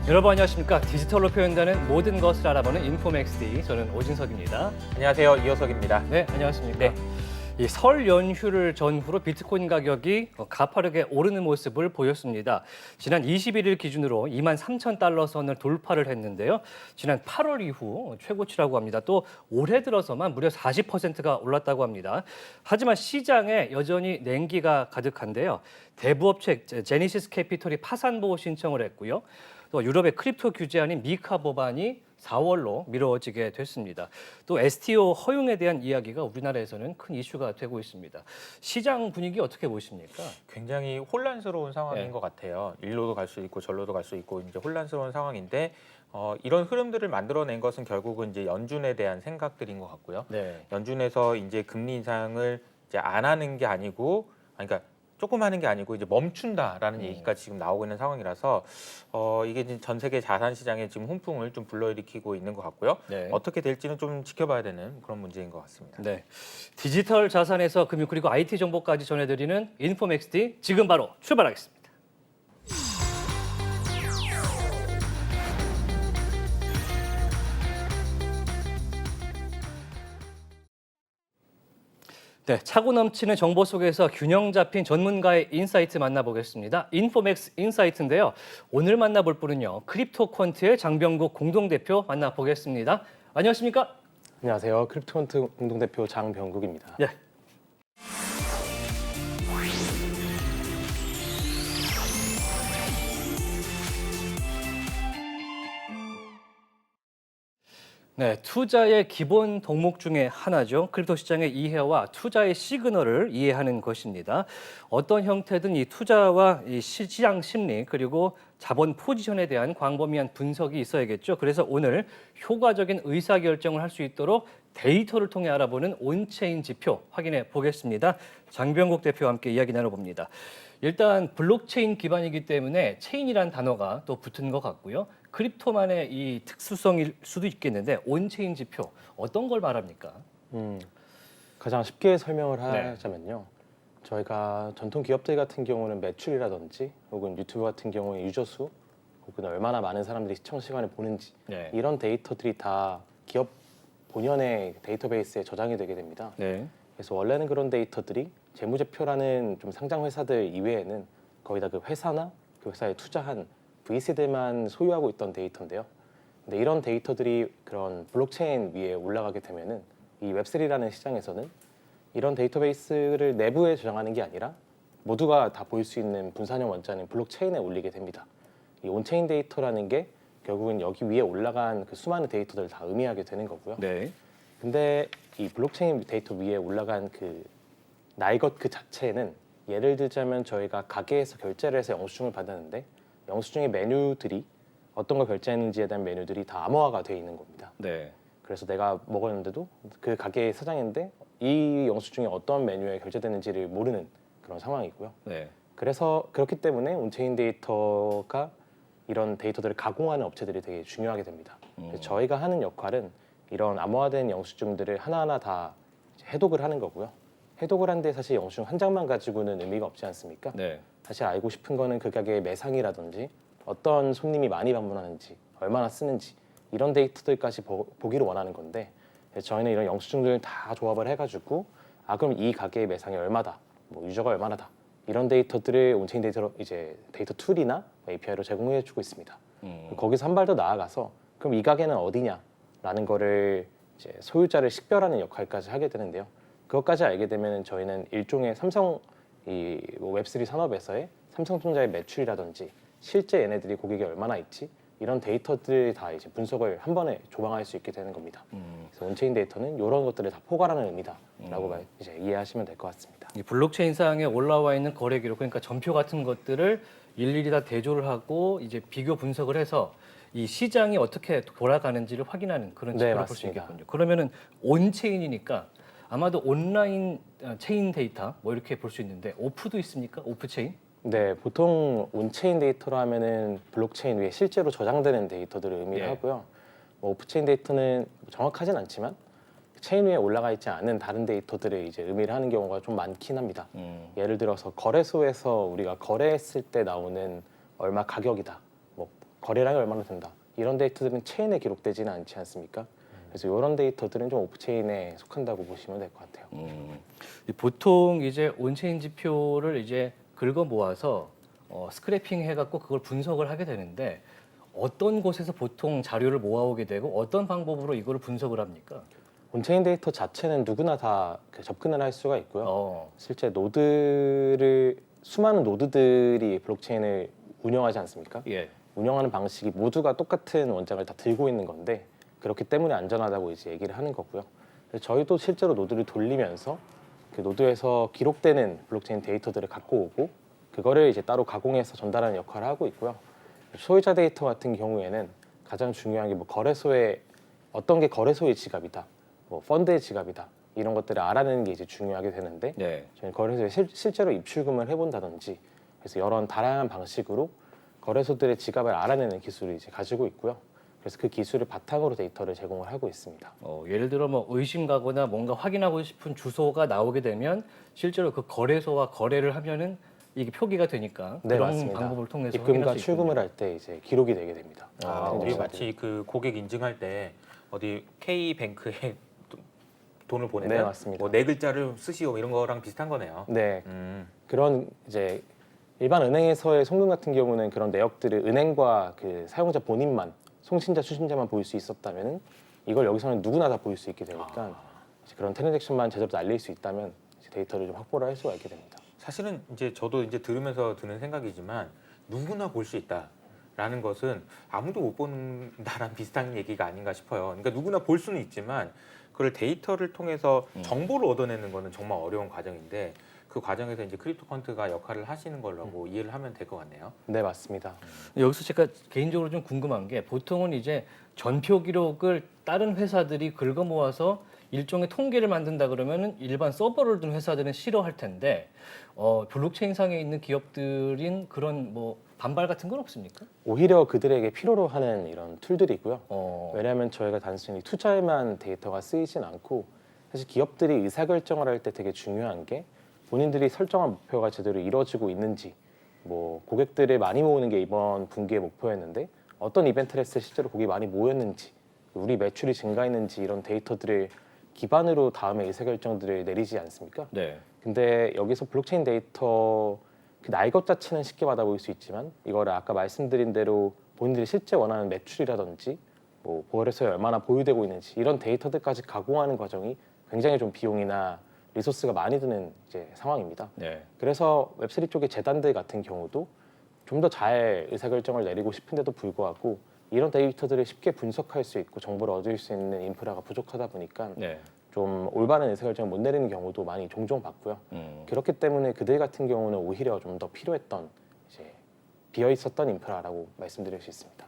여러분 안녕하십니까? 디지털로 표현되는 모든 것을 알아보는 인포맥스D, 저는 오진석입니다. 안녕하세요. 이호석입니다. 네, 안녕하십니까? 네. 이 설 연휴를 전후로 비트코인 가격이 가파르게 오르는 모습을 보였습니다. 지난 21일 기준으로 23,000달러 선을 돌파를 했는데요. 지난 8월 이후 최고치라고 합니다. 또 올해 들어서만 무려 40%가 올랐다고 합니다. 하지만 시장에 여전히 냉기가 가득한데요. 대부업체 제니시스 캐피털이 파산 보호 신청을 했고요. 또 유럽의 크립토 규제안인 미카 법안이 4월로 미뤄지게 됐습니다. 또 STO 허용에 대한 이야기가 우리나라에서는 큰 이슈가 되고 있습니다. 시장 분위기 어떻게 보십니까? 굉장히 혼란스러운 상황인 네. 것 같아요. 일로도 갈 수 있고 절로도 갈 수 있고 이제 혼란스러운 상황인데 이런 흐름들을 만들어낸 것은 결국은 이제 연준에 대한 생각들인 것 같고요. 네. 연준에서 이제 금리 인상을 이제 안 하는 게 아니고, 그러니까 조금 하는 게 아니고 이제 멈춘다라는 얘기가 지금 나오고 있는 상황이라서 이게 이제 전 세계 자산 시장에 지금 훈풍을 좀 불러일으키고 있는 것 같고요. 네. 어떻게 될지는 좀 지켜봐야 되는 그런 문제인 것 같습니다. 네. 디지털 자산에서 금융 그리고 IT 정보까지 전해드리는 인포맥스디 지금 바로 출발하겠습니다. 네, 차고 넘치는 정보 속에서 균형 잡힌 전문가의 인사이트 만나보겠습니다. 인포맥스 인사이트인데요. 오늘 만나볼 분은요. 크립토퀀트의 장병국 공동대표 만나보겠습니다. 안녕하십니까? 안녕하세요. 크립토퀀트 공동대표 장병국입니다. 네. 네, 투자의 기본 덕목 중에 하나죠. 크립토 시장의 이해와 투자의 시그널을 이해하는 것입니다. 어떤 형태든 이 투자와 이 시장 심리 그리고 자본 포지션에 대한 광범위한 분석이 있어야겠죠. 그래서 오늘 효과적인 의사결정을 할 수 있도록 데이터를 통해 알아보는 온체인 지표 확인해 보겠습니다. 장병국 대표와 함께 이야기 나눠봅니다. 일단 블록체인 기반이기 때문에 체인이란 단어가 또 붙은 것 같고요. 크립토만의 이 특수성일 수도 있겠는데 온체인 지표 어떤 걸 말합니까? 가장 쉽게 설명을 네. 하자면요. 저희가 전통 기업들 같은 경우는 매출이라든지 혹은 유튜브 같은 경우에 유저 수 혹은 얼마나 많은 사람들이 시청 시간을 보는지 네. 이런 데이터들이 다 기업 본연의 데이터베이스에 저장이 되게 됩니다. 네. 그래서 원래는 그런 데이터들이 재무제표라는 좀 상장 회사들 이외에는 거의 다 그 회사나 그 회사에 투자한 VC들만 소유하고 있던 데이터인데요. 근데 이런 데이터들이 그런 블록체인 위에 올라가게 되면은 이 웹3라는 시장에서는 이런 데이터베이스를 내부에 저장하는 게 아니라 모두가 다 볼 수 있는 분산형 원자는 블록체인에 올리게 됩니다. 이 온체인 데이터라는 게 결국은 여기 위에 올라간 그 수많은 데이터들을 다 의미하게 되는 거고요. 네. 근데 이 블록체인 데이터 위에 올라간 그 나의 것 그 자체는 예를 들자면 저희가 가게에서 결제를 해서 영수증을 받았는데 영수증의 메뉴들이 어떤 걸 결제했는지에 대한 메뉴들이 다 암호화가 되어 있는 겁니다. 네. 그래서 내가 먹었는데도 그 가게의 사장인데 이 영수증이 어떤 메뉴에 결제되는지를 모르는 그런 상황이고요. 네. 그래서 그렇기 때문에 온체인 데이터가 이런 데이터들을 가공하는 업체들이 되게 중요하게 됩니다. 그래서 저희가 하는 역할은 이런 암호화된 영수증들을 하나하나 다 해독을 하는 거고요. 해독을 하는데 사실 영수증 한 장만 가지고는 의미가 없지 않습니까? 네. 사실 알고 싶은 거는 그 가게의 매상이라든지 어떤 손님이 많이 방문하는지 얼마나 쓰는지 이런 데이터들까지 보기를 원하는 건데 저희는 이런 영수증들을 다 조합을 해가지고 그럼 이 가게의 매상이 얼마다, 뭐 유저가 얼마나다 이런 데이터들을 온체인 데이터로 이제 데이터 툴이나 API로 제공해주고 있습니다. 거기서 한 발 더 나아가서 그럼 이 가게는 어디냐라는 거를 이제 소유자를 식별하는 역할까지 하게 되는데요. 그것까지 알게 되면 저희는 일종의 삼성 뭐 웹3 산업에서의 삼성전자의 매출이라든지 실제 얘네들이 고객이 얼마나 있지 이런 데이터들을 다 이제 분석을 한 번에 조망할 수 있게 되는 겁니다. 그래서 온체인 데이터는 이런 것들을 다 포괄하는 의미다라고 이제 이해하시면 될 것 같습니다. 이 블록체인상에 올라와 있는 거래 기록, 그러니까 전표 같은 것들을 일일이 다 대조를 하고 이제 비교 분석을 해서 이 시장이 어떻게 돌아가는지를 확인하는 그런 네, 지표를 볼 수 맞습니다. 있겠군요. 그러면은 온체인이니까 아마도 온라인 체인 데이터 뭐 이렇게 볼 수 있는데 오프도 있습니까? 오프 체인? 네, 보통 온체인 데이터로 하면은 블록체인 위에 실제로 저장되는 데이터들을 의미를 예. 하고요. 뭐 오프체인 데이터는 정확하진 않지만 체인 위에 올라가 있지 않은 다른 데이터들을 이제 의미를 하는 경우가 좀 많긴 합니다. 예를 들어서 거래소에서 우리가 거래했을 때 나오는 얼마 가격이다, 뭐 거래량이 얼마나 된다. 이런 데이터들은 체인에 기록되지는 않지 않습니까? 그래서 이런 데이터들은 좀 오프체인에 속한다고 보시면 될 것 같아요. 보통 이제 온체인 지표를 이제 긁어 모아서 스크래핑 해갖고 그걸 분석을 하게 되는데 어떤 곳에서 보통 자료를 모아오게 되고 어떤 방법으로 이거를 분석을 합니까? 온체인 데이터 자체는 누구나 다 접근을 할 수가 있고요. 어, 실제 수많은 노드들이 블록체인을 운영하지 않습니까? 예. 운영하는 방식이 모두가 똑같은 원장을 다 들고 있는 건데 그렇기 때문에 안전하다고 이제 얘기를 하는 거고요. 그래서 저희도 실제로 노드를 돌리면서 그 노드에서 기록되는 블록체인 데이터들을 갖고 오고 그거를 이제 따로 가공해서 전달하는 역할을 하고 있고요. 소유자 데이터 같은 경우에는 가장 중요한 게 뭐 거래소에 어떤 게 거래소의 지갑이다, 뭐 펀드의 지갑이다 이런 것들을 알아내는 게 이제 중요하게 되는데 네. 저희 거래소에 실제로 입출금을 해본다든지 그래서 여러 다양한 방식으로 거래소들의 지갑을 알아내는 기술을 이제 가지고 있고요. 그래서 그 기술을 바탕으로 데이터를 제공을 하고 있습니다. 예를 들어 뭐 의심 가거나 뭔가 확인하고 싶은 주소가 나오게 되면 실제로 그 거래소와 거래를 하면은 이게 표기가 되니까 네, 그런 맞습니다. 방법을 통해서 입금과 확인할 수 있군요. 출금을 할 때 이제 기록이 되게 됩니다. 우리 네, 마치 그 고객 인증할 때 어디 K뱅크에 돈을 네, 보내면 맞습니다. 뭐 네 글자를 쓰시오 이런 거랑 비슷한 거네요. 네, 음. 그런 이제 일반 은행에서의 송금 같은 경우는 그런 내역들을 은행과 그 사용자 본인만 송신자 수신자만 보일 수 있었다면은 이걸 여기서는 누구나 다 보일 수 있게 되니까 이제 그런 트랜잭션만 제대로 날릴 수 있다면 이제 데이터를 좀 확보를 할 수가 있게 됩니다. 사실은 이제 저도 이제 들으면서 드는 생각이지만 누구나 볼 수 있다라는 것은 아무도 못 본다랑 비슷한 얘기가 아닌가 싶어요. 그러니까 누구나 볼 수는 있지만 그걸 데이터를 통해서 정보를 얻어내는 거는 정말 어려운 과정인데 그 과정에서 이제 크립토컨트가 역할을 하시는 걸로 이해를 하면 될 것 같네요. 네, 맞습니다. 여기서 제가 개인적으로 좀 궁금한 게 보통은 이제 전표 기록을 다른 회사들이 긁어 모아서 일종의 통계를 만든다 그러면은 일반 서버를 둔 회사들은 싫어할 텐데 블록체인 상에 있는 기업들인 그런 뭐 반발 같은 건 없습니까? 오히려 그들에게 필요로 하는 이런 툴들이고요. 어, 왜냐하면 저희가 단순히 투자에만 데이터가 쓰이진 않고 사실 기업들이 의사결정을 할 때 되게 중요한 게 본인들이 설정한 목표가 제대로 이루어지고 있는지 뭐 고객들을 많이 모으는 게 이번 분기의 목표였는데 어떤 이벤트를 했을 때 실제로 고객이 많이 모였는지 우리 매출이 증가했는지 이런 데이터들을 기반으로 다음에 의사결정들을 내리지 않습니까? 네. 근데 여기서 블록체인 데이터 그 날 것 자체는 쉽게 받아볼 수 있지만 이거를 아까 말씀드린 대로 본인들이 실제 원하는 매출이라든지 뭐 거래소에 얼마나 보유되고 있는지 이런 데이터들까지 가공하는 과정이 굉장히 좀 비용이나 리소스가 많이 드는 이제 상황입니다. 네. 그래서 웹3 쪽의 재단들 같은 경우도 좀 더 잘 의사결정을 내리고 싶은데도 불구하고 이런 데이터들을 쉽게 분석할 수 있고 정보를 얻을 수 있는 인프라가 부족하다 보니까 네. 좀 올바른 의사결정을 못 내리는 경우도 많이 종종 봤고요. 그렇기 때문에 그들 같은 경우는 오히려 좀 더 필요했던 이제 비어 있었던 인프라라고 말씀드릴 수 있습니다.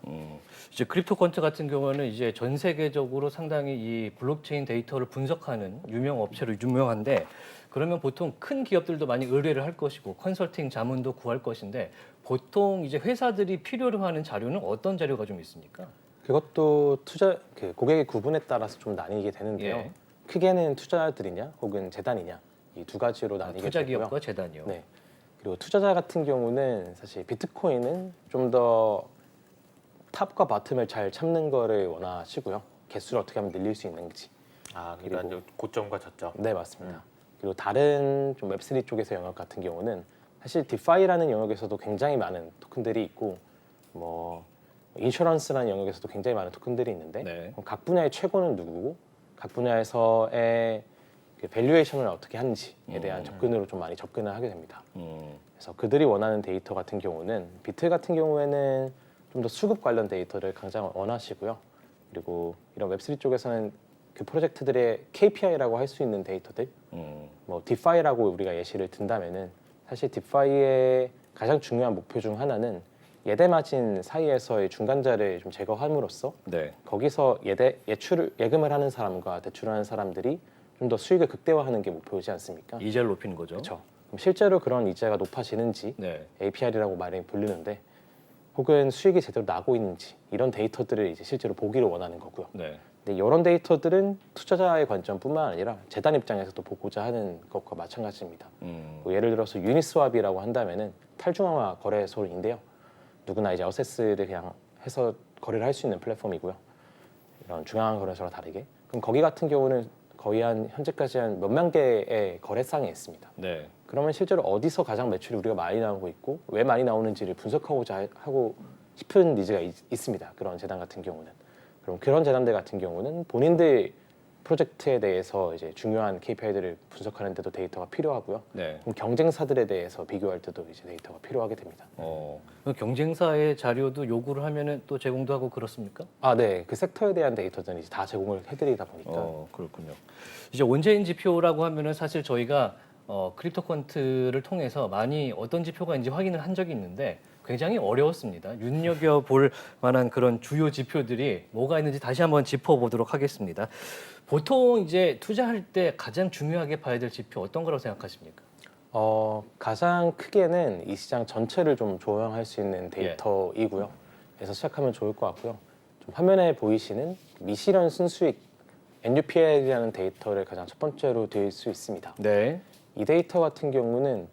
이제 크립토컨트 같은 경우는 이제 전 세계적으로 상당히 이 블록체인 데이터를 분석하는 유명 업체로 유명한데 그러면 보통 큰 기업들도 많이 의뢰를 할 것이고 컨설팅 자문도 구할 것인데 보통 이제 회사들이 필요로 하는 자료는 어떤 자료가 좀 있습니까? 그것도 그 고객의 구분에 따라서 좀 나뉘게 되는데요. 예. 크게는 투자들이냐 혹은 재단이냐 이 두 가지로 나뉘게 투자 되고요. 기업과 재단이요. 네. 그리고 투자자 같은 경우는 사실 비트코인은 좀 더 탑과 바텀을 잘 참는 거를 원하시고요. 개수를 어떻게 하면 늘릴 수 있는지. 그러니까 그리고- 이제 고점과 저점. 네, 맞습니다. 그리고 다른 좀 웹3 쪽에서 영역 같은 경우는 사실 디파이라는 영역에서도 굉장히 많은 토큰들이 있고 뭐 인슈런스라는 영역에서도 굉장히 많은 토큰들이 있는데 네. 그럼 각 분야의 최고는 누구고 각 분야에서의 그 밸류에이션을 어떻게 하는지에 대한 접근으로 좀 많이 접근을 하게 됩니다. 그래서 그들이 원하는 데이터 같은 경우는 비트 같은 경우에는 좀 더 수급 관련 데이터를 가장 원하시고요. 그리고 이런 웹3 쪽에서는 그 프로젝트들의 KPI라고 할 수 있는 데이터들, 뭐 디파이라고 우리가 예시를 든다면은 사실 디파이의 가장 중요한 목표 중 하나는 예대 마진 사이에서의 중간자를 좀 제거함으로써 네. 거기서 예금을 하는 사람과 대출하는 사람들이 좀 더 수익을 극대화하는 게 목표이지 않습니까? 이자를 높이는 거죠. 그렇죠. 그럼 실제로 그런 이자가 높아지는지 네. APR이라고 많이 부르는데 혹은 수익이 제대로 나고 있는지 이런 데이터들을 이제 실제로 보기를 원하는 거고요. 네. 근데 이런 데이터들은 투자자의 관점뿐만 아니라 재단 입장에서도 보고자 하는 것과 마찬가지입니다. 뭐 예를 들어서 유니스왑이라고 한다면은 탈중앙화 거래소인데요. 누구나 이제 어세스를 그냥 해서 거래를 할 수 있는 플랫폼이고요. 이런 중앙 거래소와 다르게. 그럼 거기 같은 경우는 거의 현재까지 한 몇만 개의 거래상이 있습니다. 네. 그러면 실제로 어디서 가장 매출이 우리가 많이 나오고 있고 왜 많이 나오는지를 분석하고자 하고 싶은 니즈가 있습니다. 그런 재단 같은 경우는. 그럼 그런 재단들 같은 경우는 본인들 프로젝트에 대해서 이제 중요한 KPI들을 분석하는 데도 데이터가 필요하고요. 네. 그럼 경쟁사들에 대해서 비교할 때도 이제 데이터가 필요하게 됩니다. 그럼 경쟁사의 자료도 요구를 하면은 또 제공도 하고 그렇습니까? 아, 네. 그 섹터에 대한 데이터들은 이제 다 제공을 해드리다 보니까. 그렇군요. 이제 온체인 지표라고 하면은 사실 저희가 크립토 퀀트를 통해서 많이 어떤 지표가 있는지 확인을 한 적이 있는데 굉장히 어려웠습니다. 눈여겨볼 만한 그런 주요 지표들이 뭐가 있는지 다시 한번 짚어보도록 하겠습니다. 보통 이제 투자할 때 가장 중요하게 봐야 될 지표 어떤 거라고 생각하십니까? 가장 크게는 이 시장 전체를 좀 조형할 수 있는 데이터이고요. 그래서 시작하면 좋을 것 같고요. 좀 화면에 보이시는 미실현 순수익 NUPL이라는 데이터를 가장 첫 번째로 드릴 수 있습니다. 네. 이 데이터 같은 경우는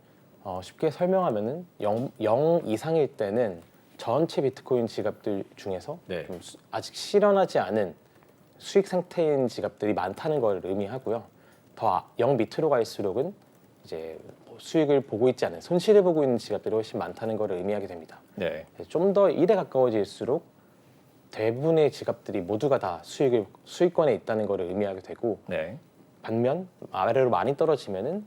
쉽게 설명하면은 0 이상일 때는 전체 비트코인 지갑들 중에서 네. 좀 아직 실현하지 않은 수익 상태인 지갑들이 많다는 걸 의미하고요. 더 0 밑으로 갈수록은 이제 수익을 보고 있지 않은 손실을 보고 있는 지갑들이 훨씬 많다는 걸 의미하게 됩니다. 네. 좀 더 1에 가까워질수록 대부분의 지갑들이 모두가 다 수익권에 있다는 걸 의미하게 되고 네. 반면 아래로 많이 떨어지면은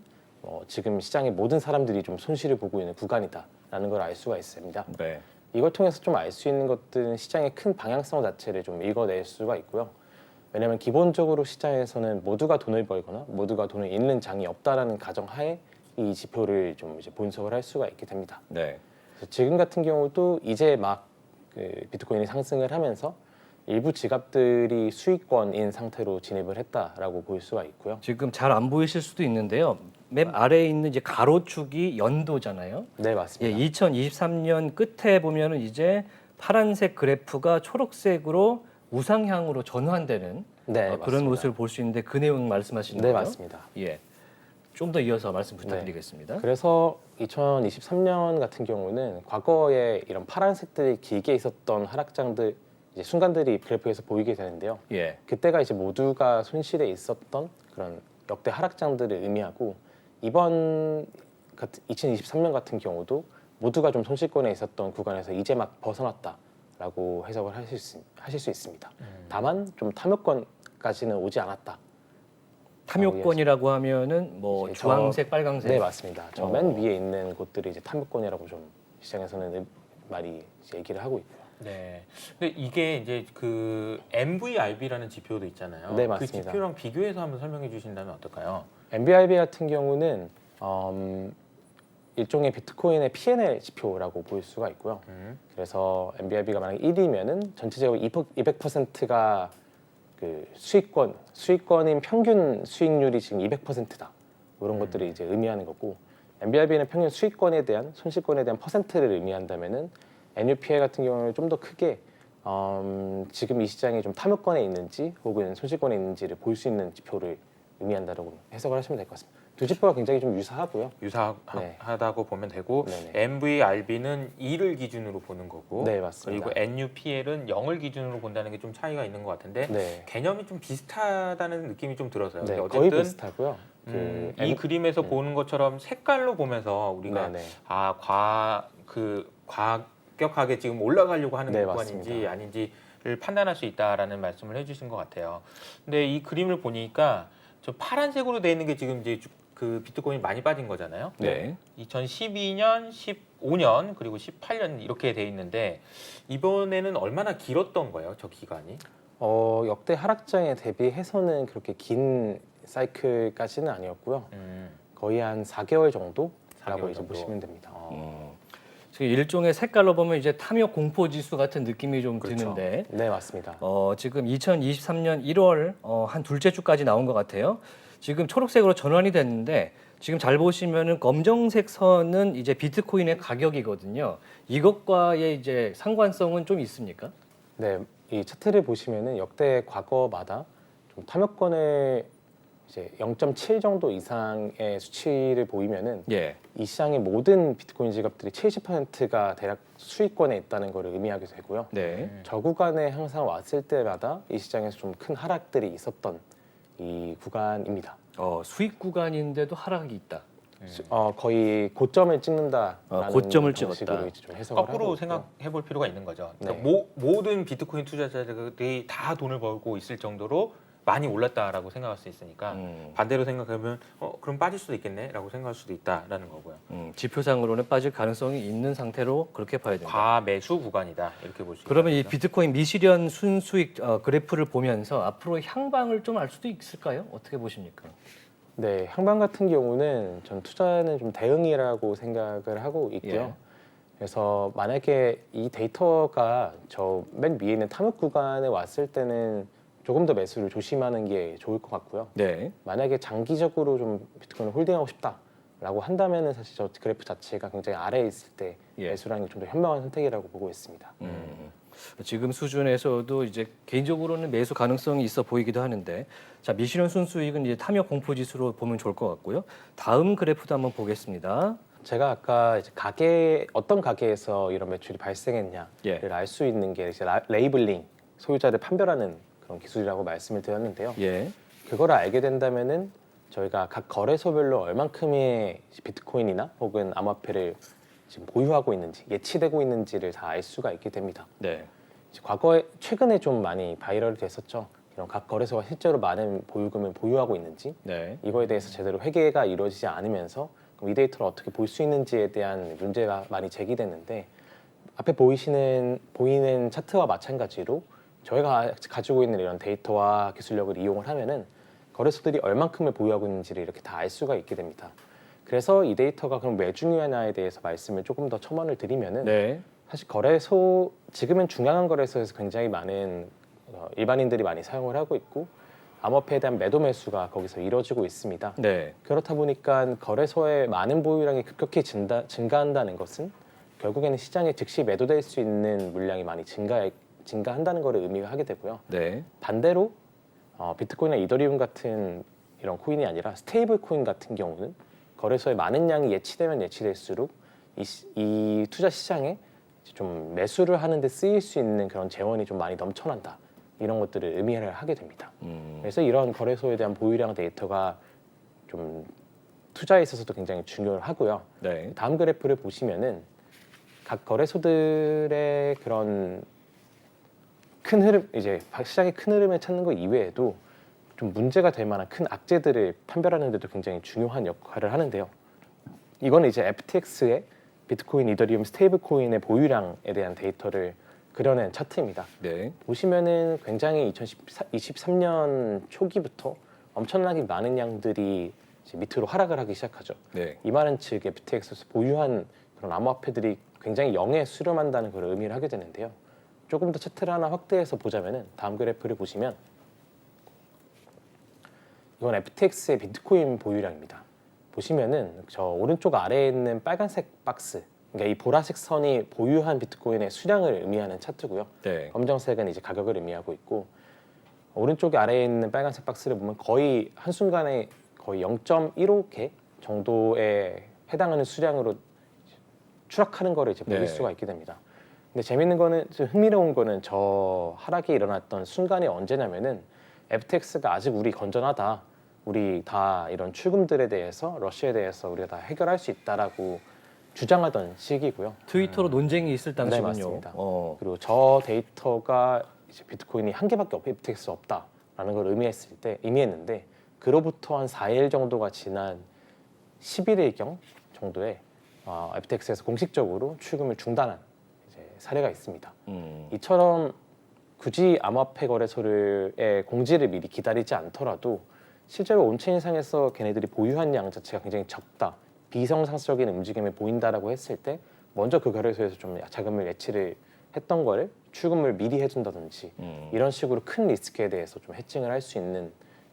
지금 시장의 모든 사람들이 좀 손실을 보고 있는 구간이다라는 걸 알 수가 있습니다. 네. 이걸 통해서 좀 알 수 있는 것들은 시장의 큰 방향성 자체를 좀 읽어낼 수가 있고요. 왜냐하면 기본적으로 시장에서는 모두가 돈을 벌거나 모두가 돈을 잃는 장이 없다라는 가정하에 이 지표를 좀 이제 분석을 할 수가 있게 됩니다. 네. 그래서 지금 같은 경우도 이제 막 그 비트코인이 상승을 하면서 일부 지갑들이 수익권인 상태로 진입을 했다라고 볼 수가 있고요. 지금 잘 안 보이실 수도 있는데요. 맨 아래에 있는 이제 가로축이 연도잖아요. 네, 예, 맞습니다. 2023년 끝에 보면은 이제 파란색 그래프가 초록색으로 우상향으로 전환되는 네, 그런 맞습니다. 모습을 볼 수 있는데 그 내용 말씀하시는 네, 거예요? 맞습니다. 예. 좀 더 이어서 말씀 부탁드리겠습니다. 그래서 2023년 같은 경우는 과거에 이런 파란색들이 길게 있었던 하락장들 이제 순간들이 그래프에서 보이게 되는데요. 예. 그때가 이제 모두가 손실에 있었던 그런 역대 하락장들을 의미하고 이번 2023년 같은 경우도 모두가 좀 손실권에 있었던 구간에서 이제 막 벗어났다라고 해석을 하실 수 있습니다. 다만 좀 탐욕권까지는 오지 않았다. 탐욕권이라고 하면은 뭐 이제 주황색, 빨강색. 네, 맞습니다. 저 맨 위에 있는 곳들이 이제 탐욕권이라고 좀 시장에서는 많이 이제 얘기를 하고 있고요. 네. 근데 이게 이제 그 MVRB라는 지표도 있잖아요. 네, 그 맞습니다. 지표랑 비교해서 한번 설명해 주신다면 어떨까요? MBRB 같은 경우는 일종의 비트코인의 P&L 지표라고 볼 수가 있고요. 그래서 MBRB가 만약 1이면은 전체적으로 200%가 그 수익권인 평균 수익률이 지금 200%다. 이런 것들이 이제 의미하는 거고 MBRB는 평균 수익권에 대한 손실권에 대한 퍼센트를 의미한다면은 NUPL 같은 경우는 좀 더 크게 지금 이 시장이 좀 탐욕권에 있는지 혹은 손실권에 있는지를 볼 수 있는 지표를 의미한다라고 해석을 하시면 될 것 같습니다. 두 지표가 굉장히 좀 유사하고요. 네. 유사하다고 보면 되고 네네. MVRB는 2를 기준으로 보는 거고 네, 맞습니다. 그리고 NUPL은 0을 기준으로 본다는 게 좀 차이가 있는 것 같은데 네, 개념이 좀 비슷하다는 느낌이 좀 들어서요. 네, 근데 거의 어쨌든 비슷하고요. 이 그림에서 보는 것처럼 색깔로 보면서 우리가 네네. 과격하게 지금 올라가려고 하는 네, 구간인지 맞습니다. 아닌지를 판단할 수 있다라는 말씀을 해주신 것 같아요. 근데 이 그림을 보니까 저 파란색으로 돼 있는 게 지금 이제 그 비트코인이 많이 빠진 거잖아요. 네. 2012년, 15년 그리고 18년 이렇게 돼 있는데 이번에는 얼마나 길었던 거예요, 저 기간이? 역대 하락장에 대비해서는 그렇게 긴 사이클까지는 아니었고요. 거의 한 4개월 정도라고 4개월 이제 정도. 보시면 됩니다. 지금 일종의 색깔로 보면 이제 탐욕 공포 지수 같은 느낌이 좀 그렇죠. 드는데 네, 맞습니다. 지금 2023년 1월 한 둘째 주까지 나온 것 같아요. 지금 초록색으로 전환이 됐는데 지금 잘 보시면은 검정색 선은 이제 비트코인의 가격이거든요. 이것과의 이제 상관성은 좀 있습니까? 네, 이 차트를 보시면은 역대 과거마다 좀 탐욕권에 이제 0.7 정도 이상의 수치를 보이면은 예. 이 시장의 모든 비트코인 지갑들이 70%가 대략 수익권에 있다는 것을 의미하게 되고요. 네. 저 구간에 항상 왔을 때마다 이 시장에서 좀 큰 하락들이 있었던 이 구간입니다. 수익 구간인데도 하락이 있다. 거의 고점을 찍는다라는 고점을 방식으로 찍었다. 이제 좀 해석을 하고 거꾸로 있고요. 생각해 볼 필요가 있는 거죠. 네. 그러니까 모든 비트코인 투자자들이 다 돈을 벌고 있을 정도로 많이 올랐다라고 생각할 수 있으니까 반대로 생각하면 그럼 빠질 수도 있겠네라고 생각할 수도 있다라는 거고요. 지표상으로는 빠질 가능성이 있는 상태로 그렇게 봐야 된다. 과매수 구간이다 이렇게 볼 수 있습니다. 그러면 이 비트코인 미실현 순수익 그래프를 보면서 앞으로 향방을 좀 알 수도 있을까요? 어떻게 보십니까? 네, 향방 같은 경우는 전 투자는 좀 대응이라고 생각을 하고 있고요. 예. 그래서 만약에 이 데이터가 저 맨 위에 있는 탐욕 구간에 왔을 때는 조금 더 매수를 조심하는 게 좋을 것 같고요. 네. 만약에 장기적으로 좀 비트코인을 홀딩하고 싶다라고 한다면은 사실 저 그래프 자체가 굉장히 아래에 있을 때 예. 매수라는 게 좀 더 현명한 선택이라고 보고 있습니다. 지금 수준에서도 이제 개인적으로는 매수 가능성이 있어 보이기도 하는데, 자 미실현 순수익은 이제 탐욕 공포 지수로 보면 좋을 것 같고요. 다음 그래프도 한번 보겠습니다. 제가 아까 이제 어떤 가게에서 이런 매출이 발생했냐를 예. 알 수 있는 게 이제 레이블링, 소유자를 판별하는 그런 기술이라고 말씀을 드렸는데요. 예. 그걸 알게 된다면은 저희가 각 거래소별로 얼만큼의 비트코인이나 혹은 암호화폐를 지금 보유하고 있는지, 예치되고 있는지를 다 알 수가 있게 됩니다. 네. 이제 과거에 최근에 좀 많이 바이럴이 됐었죠. 이런 각 거래소가 실제로 많은 보유금을 보유하고 있는지, 네. 이거에 대해서 제대로 회계가 이루어지지 않으면서 그럼 이 데이터를 어떻게 볼 수 있는지에 대한 문제가 많이 제기됐는데, 앞에 보이는 차트와 마찬가지로 저희가 가지고 있는 이런 데이터와 기술력을 이용을 하면은 거래소들이 얼만큼을 보유하고 있는지를 이렇게 다 알 수가 있게 됩니다. 그래서 이 데이터가 그럼 왜 중요하냐에 대해서 말씀을 조금 더 첨언을 드리면은, 네. 사실 지금은 중앙한 거래소에서 굉장히 많은 일반인들이 많이 사용을 하고 있고 암호화폐에 대한 매도 매수가 거기서 이루어지고 있습니다. 네. 그렇다 보니까 거래소의 많은 보유량이 급격히 증가한다는 것은 결국에는 시장에 즉시 매도될 수 있는 물량이 많이 증가한다는 것을 의미하게 되고요. 네. 반대로 비트코인이나 이더리움 같은 이런 코인이 아니라 스테이블 코인 같은 경우는 거래소에 많은 양이 예치되면 예치될수록 이 투자 시장에 좀 매수를 하는 데 쓰일 수 있는 그런 재원이 좀 많이 넘쳐난다. 이런 것들을 의미를 하게 됩니다. 그래서 이런 거래소에 대한 보유량 데이터가 좀 투자에 있어서도 굉장히 중요하고요. 네. 다음 그래프를 보시면은 각 거래소들의 그런 큰 흐름, 이제 시장의 큰 흐름을 찾는 것 이외에도 좀 문제가 될 만한 큰 악재들을 판별하는 데도 굉장히 중요한 역할을 하는데요. 이거는 이제 FTX의 비트코인, 이더리움, 스테이블 코인의 보유량에 대한 데이터를 그려낸 차트입니다. 네. 보시면은 굉장히 2023년 초기부터 엄청나게 많은 양들이 이제 밑으로 하락을 하기 시작하죠. 네. 이 말은 즉 FTX에서 보유한 그런 암호화폐들이 굉장히 영에 수렴한다는 걸 의미를 하게 되는데요. 조금 더 차트를 하나 확대해서 보자면은 다음 그래프를 보시면 이건 FTX의 비트코인 보유량입니다. 보시면은 저 오른쪽 아래에 있는 빨간색 박스, 그러니까 이 보라색 선이 보유한 비트코인의 수량을 의미하는 차트고요. 네. 검정색은 이제 가격을 의미하고 있고, 오른쪽 아래에 있는 빨간색 박스를 보면 거의 한순간에 거의 0.15개 정도에 해당하는 수량으로 추락하는 거를 이제 보일 네. 수가 있게 됩니다. 근데 재밌는 거는, 좀 흥미로운 거는 저 하락이 일어났던 순간이 언제냐면은 FTX가 아직 우리 건전하다, 우리 다 이런 출금들에 대해서, 러시아에 대해서 우리가 다 해결할 수 있다라고 주장하던 시기고요. 트위터로 논쟁이 있을 당시군요. 맞습니다. 그리고 저 데이터가 이제 비트코인이 한 개밖에 FTX 없다라는 걸 의미했는데, 그로부터 한 4일 정도가 지난 11일경 정도에 FTX에서 공식적으로 출금을 중단한 이제 사례가 있습니다. 이처럼 굳이 암호화폐 거래소의 공지를 미리 기다리지 않더라도 실제로 온체인상에서 걔네들이 보유한 양 자체가 굉장히 적다, 비정상적인 움직임을 보인다라고 했을 때 먼저 그 거래소에서 좀 자금을 예치를 했던 거를 출금을 미리 해준다든지 이런 식으로 큰 리스크에 대해서 좀 해칭을 할 수 있는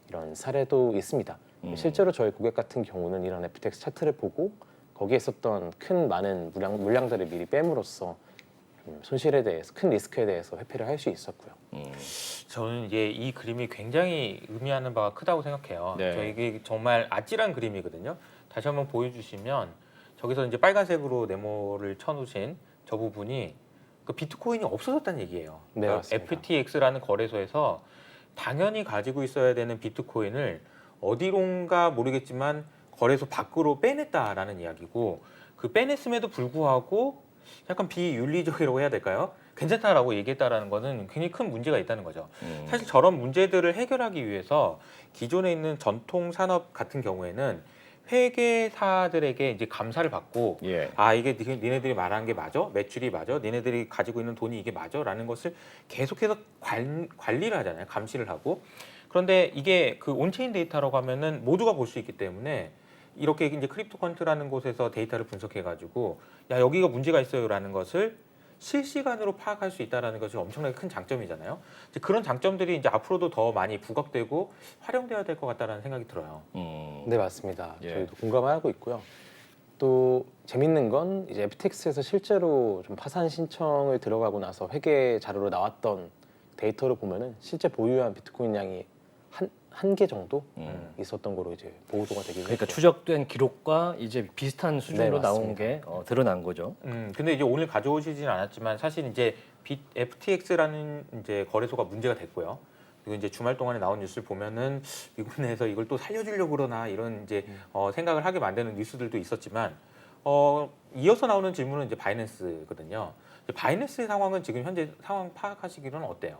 이런 사례도 있습니다. 실제로 저희 고객 같은 경우는 이런 FTX 차트를 보고 거기에 있었던 많은 물량들을 미리 뺨으로써 손실에 대해서 큰 리스크에 대해서 회피를 할 수 있었고요. 저는 이제 이 그림이 굉장히 의미하는 바가 크다고 생각해요. 네. 저 이게 정말 아찔한 그림이거든요. 다시 한번 보여주시면 저기서 이제 빨간색으로 네모를 쳐놓으신 저 부분이 그 비트코인이 없어졌다는 얘기예요. 네, 그러니까 맞습니다. FTX라는 거래소에서 당연히 가지고 있어야 되는 비트코인을 어디론가 모르겠지만 거래소 밖으로 빼냈다라는 이야기고 그 빼냈음에도 불구하고 약간 비윤리적이라고 해야 될까요? 괜찮다라고 얘기했다라는 거는 굉장히 큰 문제가 있다는 거죠. 사실 저런 문제들을 해결하기 위해서 기존에 있는 전통 산업 같은 경우에는 회계사들에게 이제 감사를 받고 예. 아 이게 니네들이 말하는 게 맞아? 매출이 맞아? 니네들이 가지고 있는 돈이 이게 맞아? 라는 것을 계속해서 관리를 하잖아요. 감시를 하고. 그런데 이게 그 온체인 데이터라고 하면은 모두가 볼 수 있기 때문에 이렇게 이제 크립토컨트라는 곳에서 데이터를 분석해 가지고 야 여기가 문제가 있어요라는 것을 실시간으로 파악할 수 있다는 것이 엄청나게 큰 장점이잖아요. 이제 그런 장점들이 이제 앞으로도 더 많이 부각되고 활용돼야 될 것 같다라는 생각이 들어요. 네, 맞습니다. 예. 저희도 공감하고 있고요. 또 재밌는 건 이제 FTX에서 실제로 좀 파산 신청을 들어가고 나서 회계 자료로 나왔던 데이터를 보면은 실제 보유한 비트코인 양이 한 개 정도 있었던 거로 이제 보도가 되긴 그러니까 했죠. 추적된 기록과 이제 비슷한 수준으로 네, 나온 맞습니다. 게 드러난 거죠. 근데 이제 오늘 가져오시진 않았지만 사실 이제 FTX라는 이제 거래소가 문제가 됐고요. 그리고 이제 주말 동안에 나온 뉴스를 보면은 미국 내에서 이걸 또 살려주려고 그러나 이런 이제 생각을 하게 만드는 뉴스들도 있었지만 이어서 나오는 질문은 이제 바이낸스거든요. 바이낸스의 상황은 지금 현재 상황 파악하시기로는 어때요?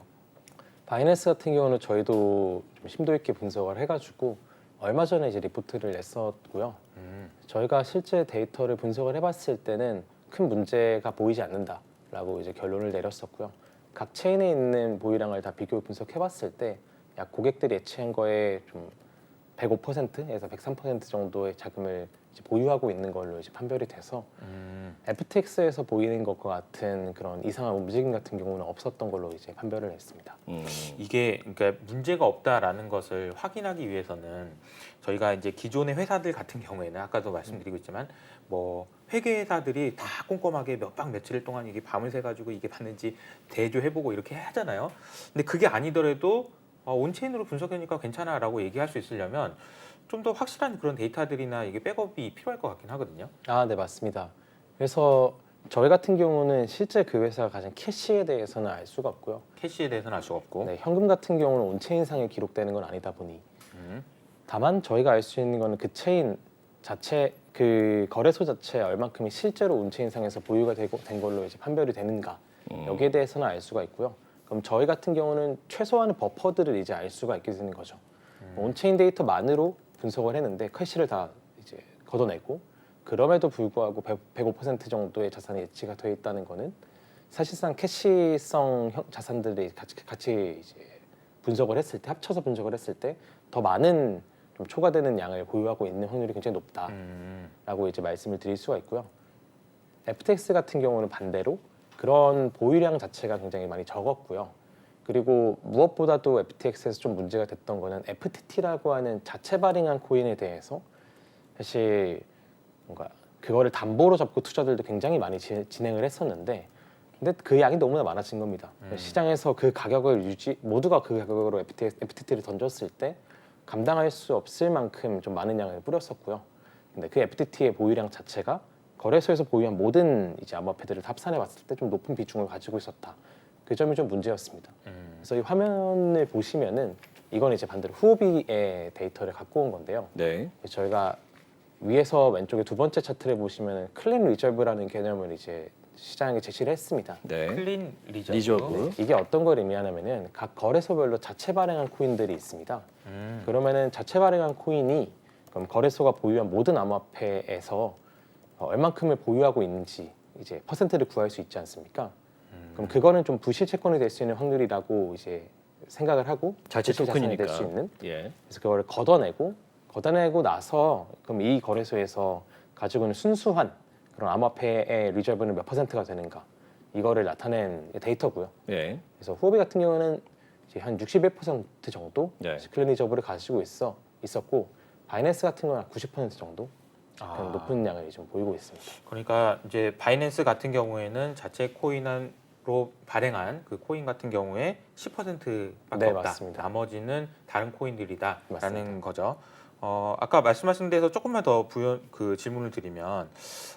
바이낸스 같은 경우는 저희도 좀 심도 있게 분석을 해가지고 얼마 전에 이제 리포트를 냈었고요. 저희가 실제 데이터를 분석을 해봤을 때는 큰 문제가 보이지 않는다라고 이제 결론을 내렸었고요. 각 체인에 있는 보유량을 다 비교 분석해봤을 때 약 고객들이 예측한 거에 좀 105%에서 103% 정도의 자금을 이제 보유하고 있는 걸로 이제 판별이 돼서 FTX에서 보이는 것과 같은 그런 이상한 움직임 같은 경우는 없었던 걸로 이제 판별을 했습니다. 이게 그러니까 문제가 없다라는 것을 확인하기 위해서는 저희가 이제 기존의 회사들 같은 경우에는 아까도 말씀드리고 있지만 뭐 회계사들이 다 꼼꼼하게 몇 박 며칠 동안 이게 밤을 새 가지고 이게 맞는지 대조해보고 이렇게 하잖아요. 근데 그게 아니더라도 온체인으로 분석하니까 괜찮아라고 얘기할 수 있으려면 좀 더 확실한 그런 데이터들이나 이게 백업이 필요할 것 같긴 하거든요. 아, 네, 맞습니다. 그래서 저희 같은 경우는 실제 그 회사가 가진 캐시에 대해서는 알 수가 없고요. 캐시에 대해서는 알 수가 없고. 네, 현금 같은 경우는 온체인상에 기록되는 건 아니다 보니 음. 다만 저희가 알 수 있는 거는 그 체인 자체 그 거래소 자체에 얼만큼이 실제로 온체인상에서 보유가 된 걸로 이제 판별이 되는가 여기에 대해서는 알 수가 있고요. 그럼 저희 같은 경우는 최소한의 버퍼들을 이제 알 수가 있게 되는 거죠. 온체인 데이터만으로 분석을 했는데 캐시를 다 이제 걷어내고 그럼에도 불구하고 105% 정도의 자산이 예치가 되어 있다는 거는 사실상 캐시성 자산들이 같이 이제 분석을 했을 때 합쳐서 분석을 했을 때 더 많은 좀 초과되는 양을 보유하고 있는 확률이 굉장히 높다라고 이제 말씀을 드릴 수가 있고요. FTX 같은 경우는 반대로 그런 보유량 자체가 굉장히 많이 적었고요. 그리고 무엇보다도 FTX에서 좀 문제가 됐던 거는 FTT라고 하는 자체 발행한 코인에 대해서 사실 뭔가 그거를 담보로 잡고 투자들도 굉장히 많이 진행을 했었는데 근데 그 양이 너무나 많아진 겁니다. 시장에서 그 가격을 모두가 그 가격으로 FTT를 던졌을 때 감당할 수 없을 만큼 좀 많은 양을 뿌렸었고요. 근데 그 FTT의 보유량 자체가 거래소에서 보유한 모든 이제 암호화폐들을 합산해 봤을 때 좀 높은 비중을 가지고 있었다. 그 점이 좀 문제였습니다. 그래서 이 화면을 보시면은 이건 이제 반대로 후오비의 데이터를 갖고 온 건데요. 네. 저희가 위에서 왼쪽에 두 번째 차트를 보시면 클린 리저브라는 개념을 이제 시장에 제시를 했습니다. 네. 클린 리저브. 리저브. 이게 어떤 걸 의미하냐면은 각 거래소별로 자체 발행한 코인들이 있습니다. 그러면은 자체 발행한 코인이 그럼 거래소가 보유한 모든 암호화폐에서 얼만큼을 보유하고 있는지 이제 퍼센트를 구할 수 있지 않습니까? 그럼 그거는 좀 부실 채권이 될 수 있는 확률이라고 이제 생각을 하고 자체 부실 자산이 토큰이니까. 될 수 있는 예. 그래서 그거를 걷어내고 나서 그럼 이 거래소에서 가지고 있는 순수한 그런 암호화폐의 리저브는 몇 퍼센트가 되는가 이거를 나타낸 데이터고요. 예. 그래서 후오비 같은 경우는 이제 한 61% 정도 네. 클린 리저브를 가지고 있었고 바이낸스 같은 경우는 90% 정도 그런 높은 양을 좀 보이고 있습니다. 그러니까 이제 바이낸스 같은 경우에는 자체 코인으로 발행한 그 코인 같은 경우에 10%밖에 네, 없다. 맞습니다. 나머지는 다른 코인들이다라는 맞습니다. 거죠. 아까 말씀하신 데서 조금만 더 질문을 드리면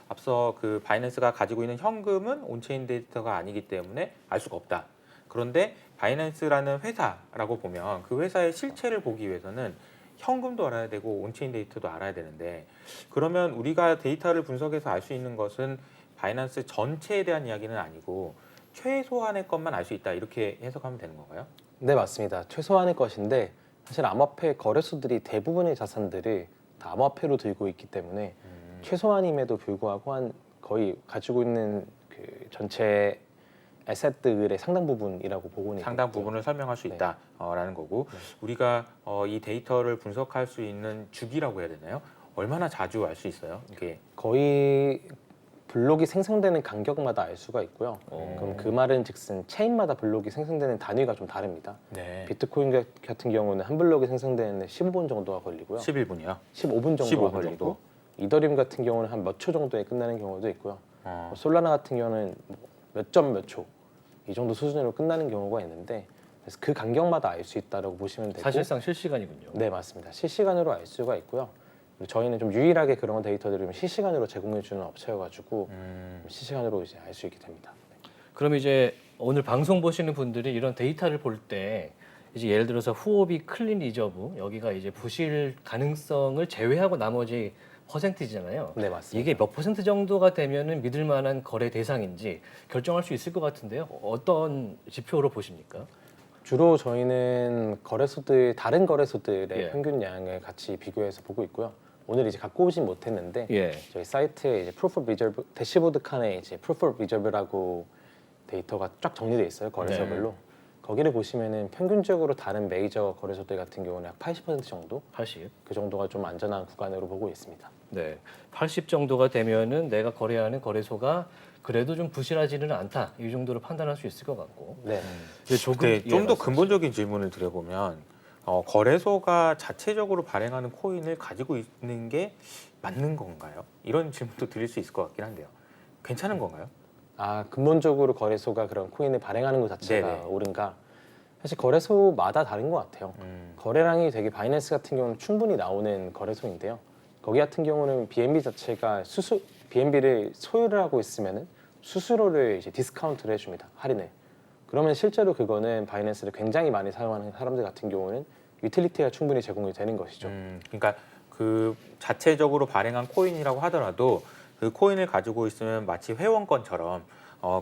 앞서 그 바이낸스가 가지고 있는 현금은 온체인 데이터가 아니기 때문에 알 수가 없다. 그런데 바이낸스라는 회사라고 보면 그 회사의 실체를 보기 위해서는 현금도 알아야 되고 온체인 데이터도 알아야 되는데 그러면 우리가 데이터를 분석해서 알 수 있는 것은 바이낸스 전체에 대한 이야기는 아니고 최소한의 것만 알 수 있다 이렇게 해석하면 되는 건가요? 네, 맞습니다. 최소한의 것인데 사실 암호화폐 거래소들이 대부분의 자산들을 다 암호화폐로 들고 있기 때문에 최소한임에도 불구하고 한 거의 가지고 있는 그 전체 에셋들의 상당 부분이라고 보고는 상당 있고요. 부분을 설명할 수 네. 있다라는 거고 네. 우리가 이 데이터를 분석할 수 있는 주기라고 해야 되나요? 얼마나 자주 알 수 있어요? 이게 거의 블록이 생성되는 간격마다 알 수가 있고요. 그럼 그 말은 즉슨 체인마다 블록이 생성되는 단위가 좀 다릅니다. 네. 비트코인 같은 경우는 한 블록이 생성되는데 15분 정도가 걸리고요. 11분이요. 15분 정도가 15분 걸리고 정도? 이더리움 같은 경우는 한 몇 초 정도에 끝나는 경우도 있고요. 어. 솔라나 같은 경우는 몇 점 몇 초 이 정도 수준으로 끝나는 경우가 있는데 그래서 그 간격마다 알 수 있다고 보시면 되고 사실상 실시간이군요. 네, 맞습니다. 실시간으로 알 수가 있고요. 그리고 저희는 좀 유일하게 그런 데이터들을 좀 실시간으로 제공해 주는 업체여가지고 실시간으로 이제 알 수 있게 됩니다. 그럼 이제 오늘 방송 보시는 분들이 이런 데이터를 볼 때 이제 예를 들어서 후오비 클린 리저브 여기가 이제 부실 가능성을 제외하고 나머지 퍼센티지잖아요. 네, 맞습니다. 이게 몇 퍼센트 정도가 되면은 믿을 만한 거래 대상인지 결정할 수 있을 것 같은데요. 어떤 지표로 보십니까? 주로 저희는 다른 거래소들의 예. 평균 양을 같이 비교해서 보고 있고요. 오늘 이제 갖고 오진 못했는데 예. 저희 사이트에 이제 Proof of Reserve 대시보드 칸에 이제 Proof of Reserve라고 데이터가 쫙 정리돼 있어요 거래소별로. 거기를 보시면은 평균적으로 다른 메이저 거래소들 같은 경우는 약 80% 정도 80. 그 정도가 좀 안전한 구간으로 보고 있습니다. 네. 80 정도가 되면은 내가 거래하는 거래소가 그래도 좀 부실하지는 않다. 이 정도로 판단할 수 있을 것 같고. 네. 근데 조금 네, 좀 더 말씀하세요. 근본적인 질문을 드려보면 거래소가 자체적으로 발행하는 코인을 가지고 있는 게 맞는 건가요? 이런 질문도 드릴 수 있을 것 같긴 한데요. 괜찮은 건가요? 근본적으로 거래소가 그런 코인을 발행하는 것 자체가 네네. 옳은가? 사실 거래소마다 다른 것 같아요. 거래량이 되게 바이낸스 같은 경우는 충분히 나오는 거래소인데요. 거기 같은 경우는 BNB 자체가 BNB를 소유를 하고 있으면은 수수료를 이제 디스카운트를 해줍니다. 할인을. 그러면 실제로 그거는 바이낸스를 굉장히 많이 사용하는 사람들 같은 경우는 유틸리티가 충분히 제공이 되는 것이죠. 그러니까 그 자체적으로 발행한 코인이라고 하더라도 그 코인을 가지고 있으면 마치 회원권처럼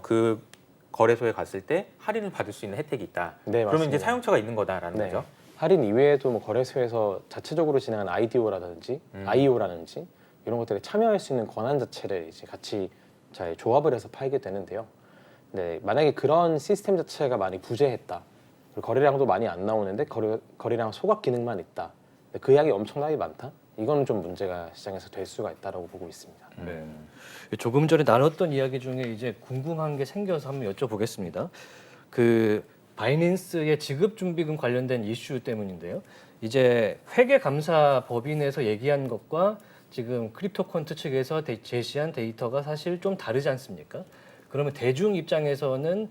그 거래소에 갔을 때 할인을 받을 수 있는 혜택이 있다. 네, 그러면 이제 맞습니다. 사용처가 있는 거다라는 네. 거죠. 할인 이외에도 뭐 거래소에서 자체적으로 진행한 IDO라든지 IO라든지 이런 것들에 참여할 수 있는 권한 자체를 이제 같이 잘 조합을 해서 팔게 되는데요. 네, 만약에 그런 시스템 자체가 많이 부재했다. 그리고 거래량도 많이 안 나오는데 거래량 소각 기능만 있다. 근데 그 양이 엄청나게 많다. 이거는 좀 문제가 시장에서 될 수가 있다라고 보고 있습니다. 네. 조금 전에 나눴던 이야기 중에 이제 궁금한 게 생겨서 한번 여쭤보겠습니다. 그 바이낸스의 지급 준비금 관련된 이슈 때문인데요. 이제 회계감사법인에서 얘기한 것과 지금 크립토컨트 측에서 제시한 데이터가 사실 좀 다르지 않습니까? 그러면 대중 입장에서는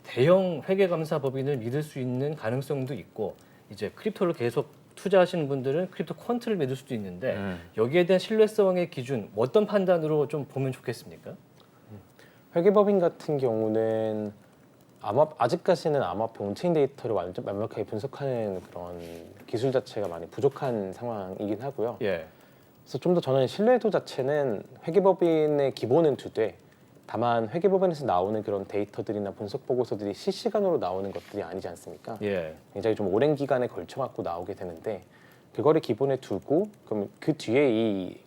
대형 회계감사법인을 믿을 수 있는 가능성도 있고 이제 크립토를 계속 투자하시는 분들은 크립토 퀀트를 믿을 수도 있는데 여기에 대한 신뢰성의 기준 어떤 판단으로 좀 보면 좋겠습니까? 회계법인 같은 경우는 아직까지는 암호화폐 온체인 데이터를 완벽하게 분석하는 그런 기술 자체가 많이 부족한 상황이긴 하고요. 예. 그래서 좀 더 저는 신뢰도 자체는 회계법인의 기본은 두되 다만 회계법인에서 나오는 그런 데이터들이나 분석 보고서들이 실시간으로 나오는 것들이 아니지 않습니까? 예. 굉장히 좀 오랜 기간에 걸쳐 갖고 나오게 되는데 그거를 기본에 두고 그럼 그 뒤에 이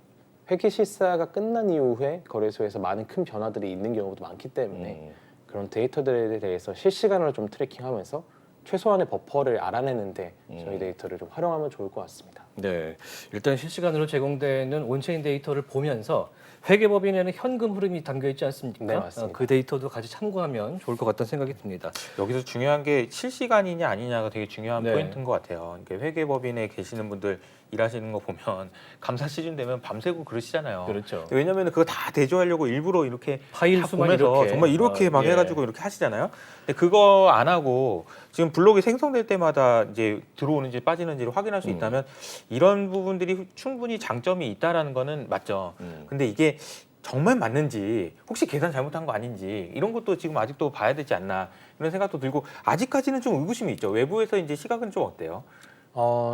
회계 실사가 끝난 이후에 거래소에서 많은 큰 변화들이 있는 경우도 많기 때문에 그런 데이터들에 대해서 실시간으로 좀 트래킹하면서 최소한의 버퍼를 알아내는데 저희 데이터를 좀 활용하면 좋을 것 같습니다. 네, 일단 실시간으로 제공되는 온체인 데이터를 보면서 회계법인에는 현금 흐름이 담겨 있지 않습니까? 네, 맞습니다. 그 데이터도 같이 참고하면 좋을 것 같다는 생각이 듭니다. 여기서 중요한 게 실시간이냐 아니냐가 되게 중요한 네. 포인트인 것 같아요. 그러니까 회계법인에 계시는 분들 일하시는 거 보면 감사 시즌 되면 밤새고 그러시잖아요. 그렇죠. 왜냐하면 그거 다 대조하려고 일부러 이렇게 파일 다 수만 보면서 이렇게. 정말 이렇게 막 예. 해가지고 이렇게 하시잖아요. 근데 그거 안 하고 지금 블록이 생성될 때마다 이제 들어오는지 빠지는지를 확인할 수 있다면 이런 부분들이 충분히 장점이 있다라는 거는 맞죠. 근데 이게 정말 맞는지 혹시 계산 잘못한 거 아닌지 이런 것도 지금 아직도 봐야 되지 않나 이런 생각도 들고 아직까지는 좀 의구심이 있죠. 외부에서 이제 시각은 좀 어때요?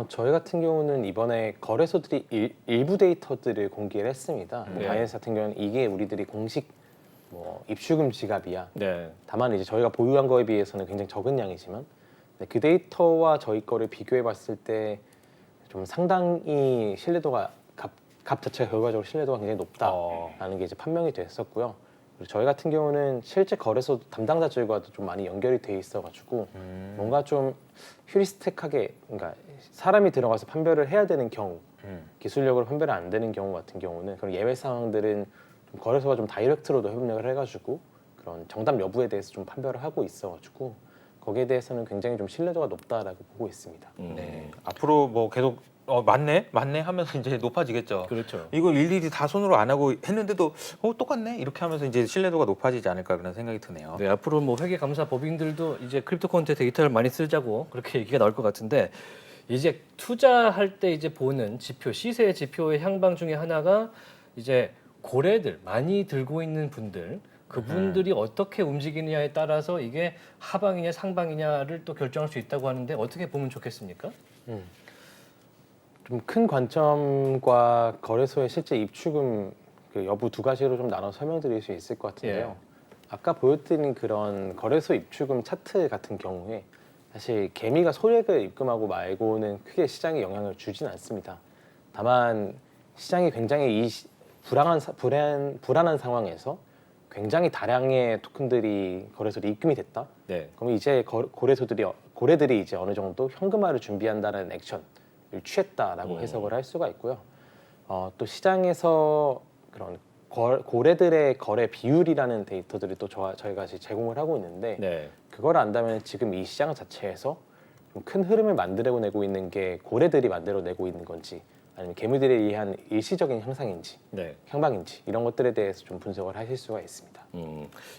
저희 같은 경우는 이번에 거래소들이 일부 데이터들을 공개를 했습니다. 네. 바이낸스 같은 경우는 이게 우리들이 공식 뭐 입출금 지갑이야. 네. 다만 이제 저희가 보유한 거에 비해서는 굉장히 적은 양이지만 그 데이터와 저희 거를 비교해 봤을 때 좀 상당히 신뢰도가 값 자체가 결과적으로 신뢰도가 굉장히 높다라는 게 이제 판명이 됐었고요. 그리고 저희 같은 경우는 실제 거래소 담당자들과도 좀 많이 연결이 돼 있어가지고 뭔가 좀 휴리스틱하게, 그러니까 사람이 들어가서 판별을 해야 되는 경우, 기술력으로 판별이 안 되는 경우 같은 경우는 그런 예외 상황들은 좀 거래소가 좀 다이렉트로도 협력을 해가지고 그런 정답 여부에 대해서 좀 판별을 하고 있어가지고 거기에 대해서는 굉장히 좀 신뢰도가 높다라고 보고 있습니다. 네. 앞으로 뭐 계속 맞네 하면서 이제 높아지겠죠. 그렇죠. 이걸 일일이 다 손으로 안 하고 했는데도 똑같네 이렇게 하면서 이제 신뢰도가 높아지지 않을까 그런 생각이 드네요. 네, 앞으로 뭐 회계감사 법인들도 이제 크립토코인트 데이터를 많이 쓰자고 그렇게 얘기가 나올 것 같은데 이제 투자할 때 이제 보는 지표, 시세 지표의 향방 중에 하나가 이제 고래들 많이 들고 있는 분들 그분들이 어떻게 움직이느냐에 따라서 이게 하방이냐 상방이냐를 또 결정할 수 있다고 하는데 어떻게 보면 좋겠습니까? 좀 큰 관점과 거래소의 실제 입출금 그 여부 두 가지로 좀 나눠 설명드릴 수 있을 것 같은데요. 예. 아까 보여드린 그런 거래소 입출금 차트 같은 경우에 사실 개미가 소액을 입금하고 말고는 크게 시장에 영향을 주진 않습니다. 다만 시장이 굉장히 불안한 상황에서 굉장히 다량의 토큰들이 거래소로 입금이 됐다. 네. 그럼 이제 고래들이 이제 어느 정도 현금화를 준비한다는 액션을 취했다라고 해석을 할 수가 있고요. 또 시장에서 그런 고래들의 거래 비율이라는 데이터들을 또 저희가 제공을 하고 있는데 네. 그걸 안다면 지금 이 시장 자체에서 좀 큰 흐름을 만들어내고 있는 게 고래들이 만들어내고 있는 건지 아니면 개미들에 의한 일시적인 향상인지 네. 향방인지 이런 것들에 대해서 좀 분석을 하실 수가 있습니다.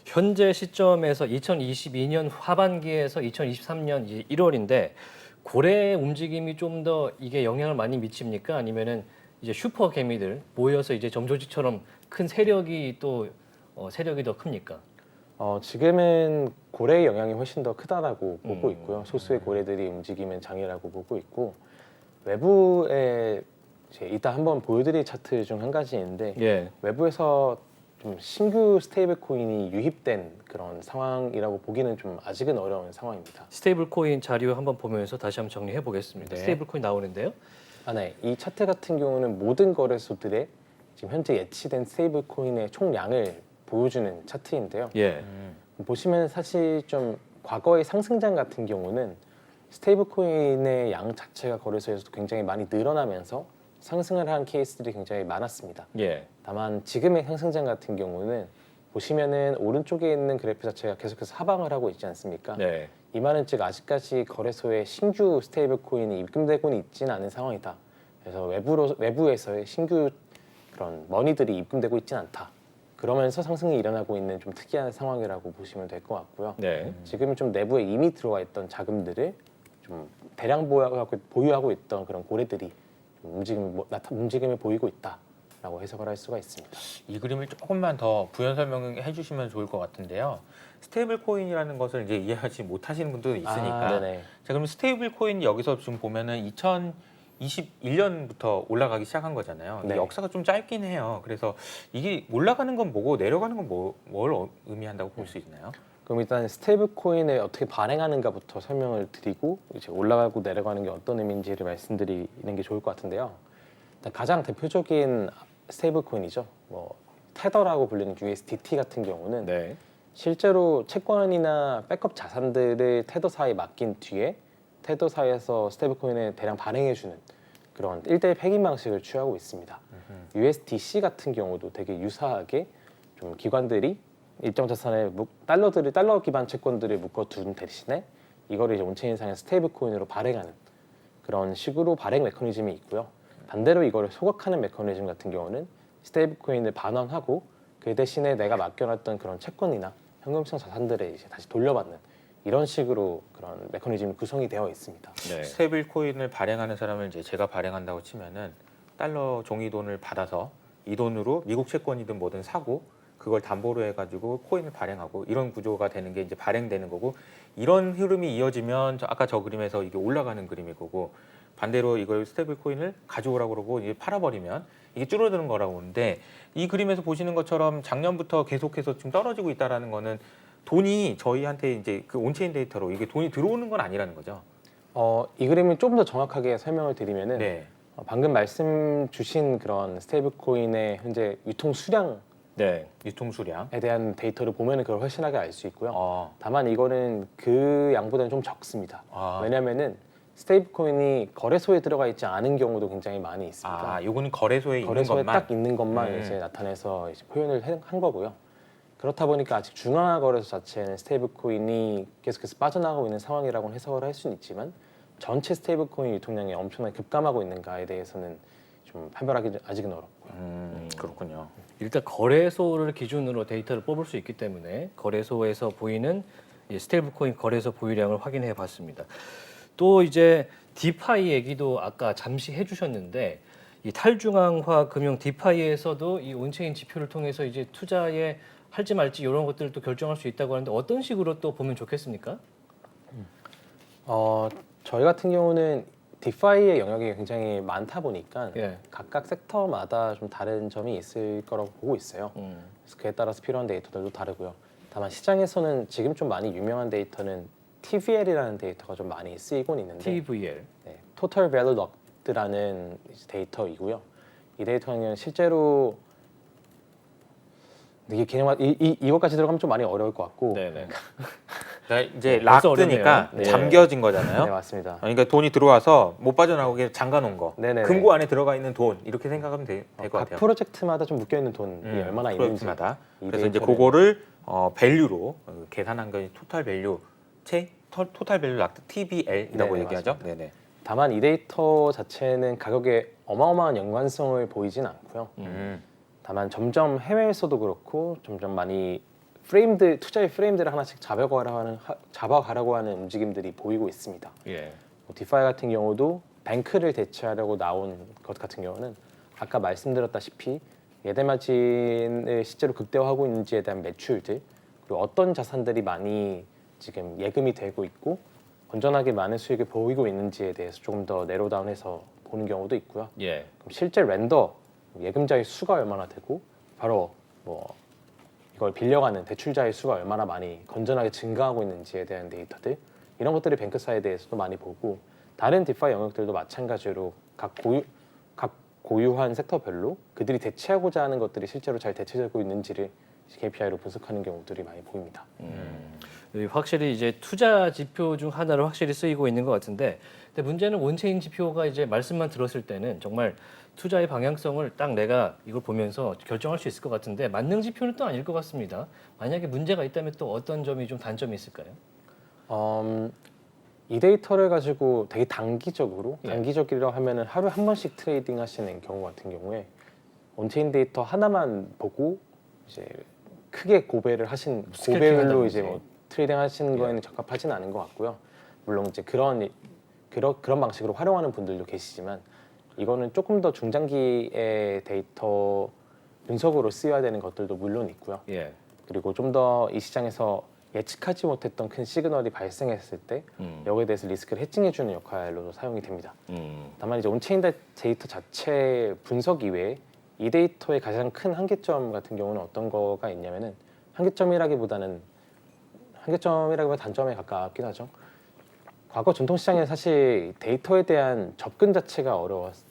현재 시점에서 2022년 하반기에서 2023년 이제 1월인데 고래 움직임이 좀 더 이게 영향을 많이 미칩니까? 아니면은 이제 슈퍼 개미들 모여서 이제 점조직처럼 큰 세력이 또 세력이 더 큽니까? 지금은 고래의 영향이 훨씬 더 크다라고 보고 있고요. 소수의 고래들이 움직이면 장애라고 보고 있고 외부에 이따 한번 보여드릴 차트 중 한 가지인데 예. 외부에서 좀 신규 스테이블 코인이 유입된 그런 상황이라고 보기는 좀 아직은 어려운 상황입니다. 스테이블 코인 자료 한번 보면서 다시 한번 정리해 보겠습니다. 네. 스테이블 코인 나오는데요. 네. 이 차트 같은 경우는 모든 거래소들의 지금 현재 예치된 스테이블 코인의 총량을 보여주는 차트인데요. 예. 보시면 사실 좀 과거의 상승장 같은 경우는 스테이블 코인의 양 자체가 거래소에서도 굉장히 많이 늘어나면서 상승을 한 케이스들이 굉장히 많았습니다. 예. 다만 지금의 상승장 같은 경우는 보시면은 오른쪽에 있는 그래프 자체가 계속해서 하방을 하고 있지 않습니까? 네. 이 말은 즉 아직까지 거래소에 신규 스테이블 코인이 입금되고는 있지는 않은 상황이다. 그래서 외부에서의 신규 그런 머니들이 입금되고 있지는 않다. 그러면서 상승이 일어나고 있는 좀 특이한 상황이라고 보시면 될 것 같고요. 네. 지금 좀 내부에 이미 들어와 있던 자금들을 좀 대량 보유하고 있던 그런 고래들이 좀 움직임을 보이고 있다라고 해석을 할 수가 있습니다. 이 그림을 조금만 더 부연 설명해 주시면 좋을 것 같은데요. 스테이블 코인이라는 것을 이제 이해하지 못하시는 분들도 있으니까. 네네. 자, 그럼 스테이블 코인 여기서 지금 보면은 2021년부터 올라가기 시작한 거잖아요. 네. 역사가 좀 짧긴 해요. 그래서 이게 올라가는 건 뭐고 내려가는 건 뭘 의미한다고 볼 수 있나요? 그럼 일단 스테이블 코인을 어떻게 발행하는가부터 설명을 드리고 이제 올라가고 내려가는 게 어떤 의미인지를 말씀드리는 게 좋을 것 같은데요. 일단 가장 대표적인 스테이블 코인이죠. 뭐 테더라고 불리는 USDT 같은 경우는 네. 실제로 채권이나 백업 자산들을 테더사에 맡긴 뒤에 테더사에서 스테이블 코인을 대량 발행해주는 그런 1대1 패깅 방식을 취하고 있습니다. USDC 같은 경우도 되게 유사하게 좀 기관들이 일정 자산에 달러 기반 채권들을 묶어둔 대신에 이거를 이제 온체인상의 스테이블 코인으로 발행하는 그런 식으로 발행 메커니즘이 있고요. 반대로 이거를 소각하는 메커니즘 같은 경우는 스테이블 코인을 반환하고 그 대신에 내가 맡겨놨던 그런 채권이나 현금성 자산들을 이제 다시 돌려받는 이런 식으로 그런 메커니즘이 구성이 되어 있습니다. 네. 스테이블 코인을 발행하는 사람을 이제 제가 발행한다고 치면은 달러 종이 돈을 받아서 이 돈으로 미국 채권이든 뭐든 사고 그걸 담보로 해가지고 코인을 발행하고 이런 구조가 되는 게 이제 발행되는 거고 이런 흐름이 이어지면 아까 저 그림에서 이게 올라가는 그림일 거고 반대로 이걸 스테이블 코인을 가져오라고 그러고 이제 팔아버리면 이게 줄어드는 거라고 보는데 이 그림에서 보시는 것처럼 작년부터 계속해서 지금 떨어지고 있다라는 거는 돈이 저희한테 이제 그 온체인 데이터로 이게 돈이 들어오는 건 아니라는 거죠. 이 그림을 조금 더 정확하게 설명을 드리면은 네. 방금 말씀 주신 그런 스테이블 코인의 현재 유통 수량에 네. 유통 수량. 대한 데이터를 보면은 그걸 훨씬하게 알 수 있고요. 아, 다만 이거는 그 양보다는 좀 적습니다. 아, 왜냐면은 스테이블 코인이 거래소에 들어가 있지 않은 경우도 굉장히 많이 있습니다. 아, 요거는 거래소에 있는 거래소에 것만. 딱 있는 것만 이제 나타내서 이제 표현을 한 거고요. 그렇다 보니까 아직 중앙화 거래소 자체는 스테이블 코인이 계속해서 빠져나가고 있는 상황이라고 해석을 할 수는 있지만 전체 스테이블 코인 유통량이 엄청나게 급감하고 있는가에 대해서는 좀 판별하기 아직은 어렵고요. 그렇군요. 일단 거래소를 기준으로 데이터를 뽑을 수 있기 때문에 거래소에서 보이는 이 스테이블 코인 거래소 보유량을 확인해 봤습니다. 또 이제 디파이 얘기도 아까 잠시 해주셨는데 이 탈중앙화 금융 디파이에서도 이 온체인 지표를 통해서 이제 투자에 할지 말지 이런 것들을 또 결정할 수 있다고 하는데 어떤 식으로 또 보면 좋겠습니까? 저희 같은 경우는 디파이의 영역이 굉장히 많다 보니까 예. 각각 섹터마다 좀 다른 점이 있을 거라고 보고 있어요. 그래서 그에 따라서 필요한 데이터들도 다르고요. 다만 시장에서는 지금 좀 많이 유명한 데이터는 TVL이라는 데이터가 좀 많이 쓰이곤 있는데 TVL. 네, Total Value Locked라는 데이터이고요. 이 데이터는 실제로 이게 개념화 이것까지 들어가면 좀 많이 어려울 것 같고 네네. 그러니까 이제 벌써 락드니까 어렵네요. 네. 잠겨진 거잖아요. 네 맞습니다. 그러니까 돈이 들어와서 못 빠져나오게 잠가놓은 거. 네네네. 금고 안에 들어가 있는 돈 이렇게 생각하면 될 것 각 같아요. 프로젝트마다 좀 묶여 있는 돈이 얼마나 있는지 프로젝트마다. 이 그래서 이제 데이터를- 그거를 밸류로 계산한 게 토탈 밸류 토탈 밸류 락드 TVL이라고 네네, 얘기하죠. 네네. 다만 이 데이터 자체는 가격에 어마어마한 연관성을 보이진 않고요. 다만 점점 해외에서도 그렇고 점점 많이 투자의 프레임들을 하나씩 잡아가려고 하는 움직임들이 보이고 있습니다. 예. 디파이 같은 경우도 뱅크를 대체하려고 나온 것 같은 경우는 아까 말씀드렸다시피 예대마진을 실제로 극대화하고 있는지에 대한 매출들 그리고 어떤 자산들이 많이 지금 예금이 되고 있고 건전하게 많은 수익을 보이고 있는지에 대해서 조금 더 내로다운해서 보는 경우도 있고요. 예. 그럼 실제 렌더 예금자의 수가 얼마나 되고 바로 뭐 이걸 빌려가는 대출자의 수가 얼마나 많이 건전하게 증가하고 있는지에 대한 데이터들 이런 것들이 뱅크사에 대해서도 많이 보고 다른 디파이 영역들도 마찬가지로 각 고유한 섹터별로 그들이 대체하고자 하는 것들이 실제로 잘 대체되고 있는지를 KPI로 분석하는 경우들이 많이 보입니다. 확실히 이제 투자 지표 중 하나로 확실히 쓰이고 있는 것 같은데, 근데 문제는 원체인 지표가 이제 말씀만 들었을 때는 정말 투자의 방향성을 딱 내가 이걸 보면서 결정할 수 있을 것 같은데 만능 지표는 또 아닐 것 같습니다. 만약에 문제가 있다면 또 어떤 점이 좀 단점이 있을까요? 이 데이터를 가지고 되게 단기적이라고 예. 하면은 하루에 한 번씩 트레이딩 하시는 경우 같은 경우에 온체인 데이터 하나만 보고 이제 크게 고배를 하신 스캘핑 고배율로 한다든지. 이제 뭐 트레이딩 하시는 예. 거에는 적합하지는 않은 것 같고요. 물론 이제 그런 방식으로 활용하는 분들도 계시지만 이거는 조금 더 중장기의 데이터 분석으로 쓰여야 되는 것들도 물론 있고요. 예. 그리고 좀 더 이 시장에서 예측하지 못했던 큰 시그널이 발생했을 때 여기에 대해서 리스크를 해칭해주는 역할로도 사용이 됩니다. 다만 이제 온체인 데이터 자체 분석 이외에 이 데이터의 가장 큰 한계점 같은 경우는 어떤 거가 있냐면은 한계점이라기보다 단점에 가깝긴 하죠. 과거 전통시장에는 사실 데이터에 대한 접근 자체가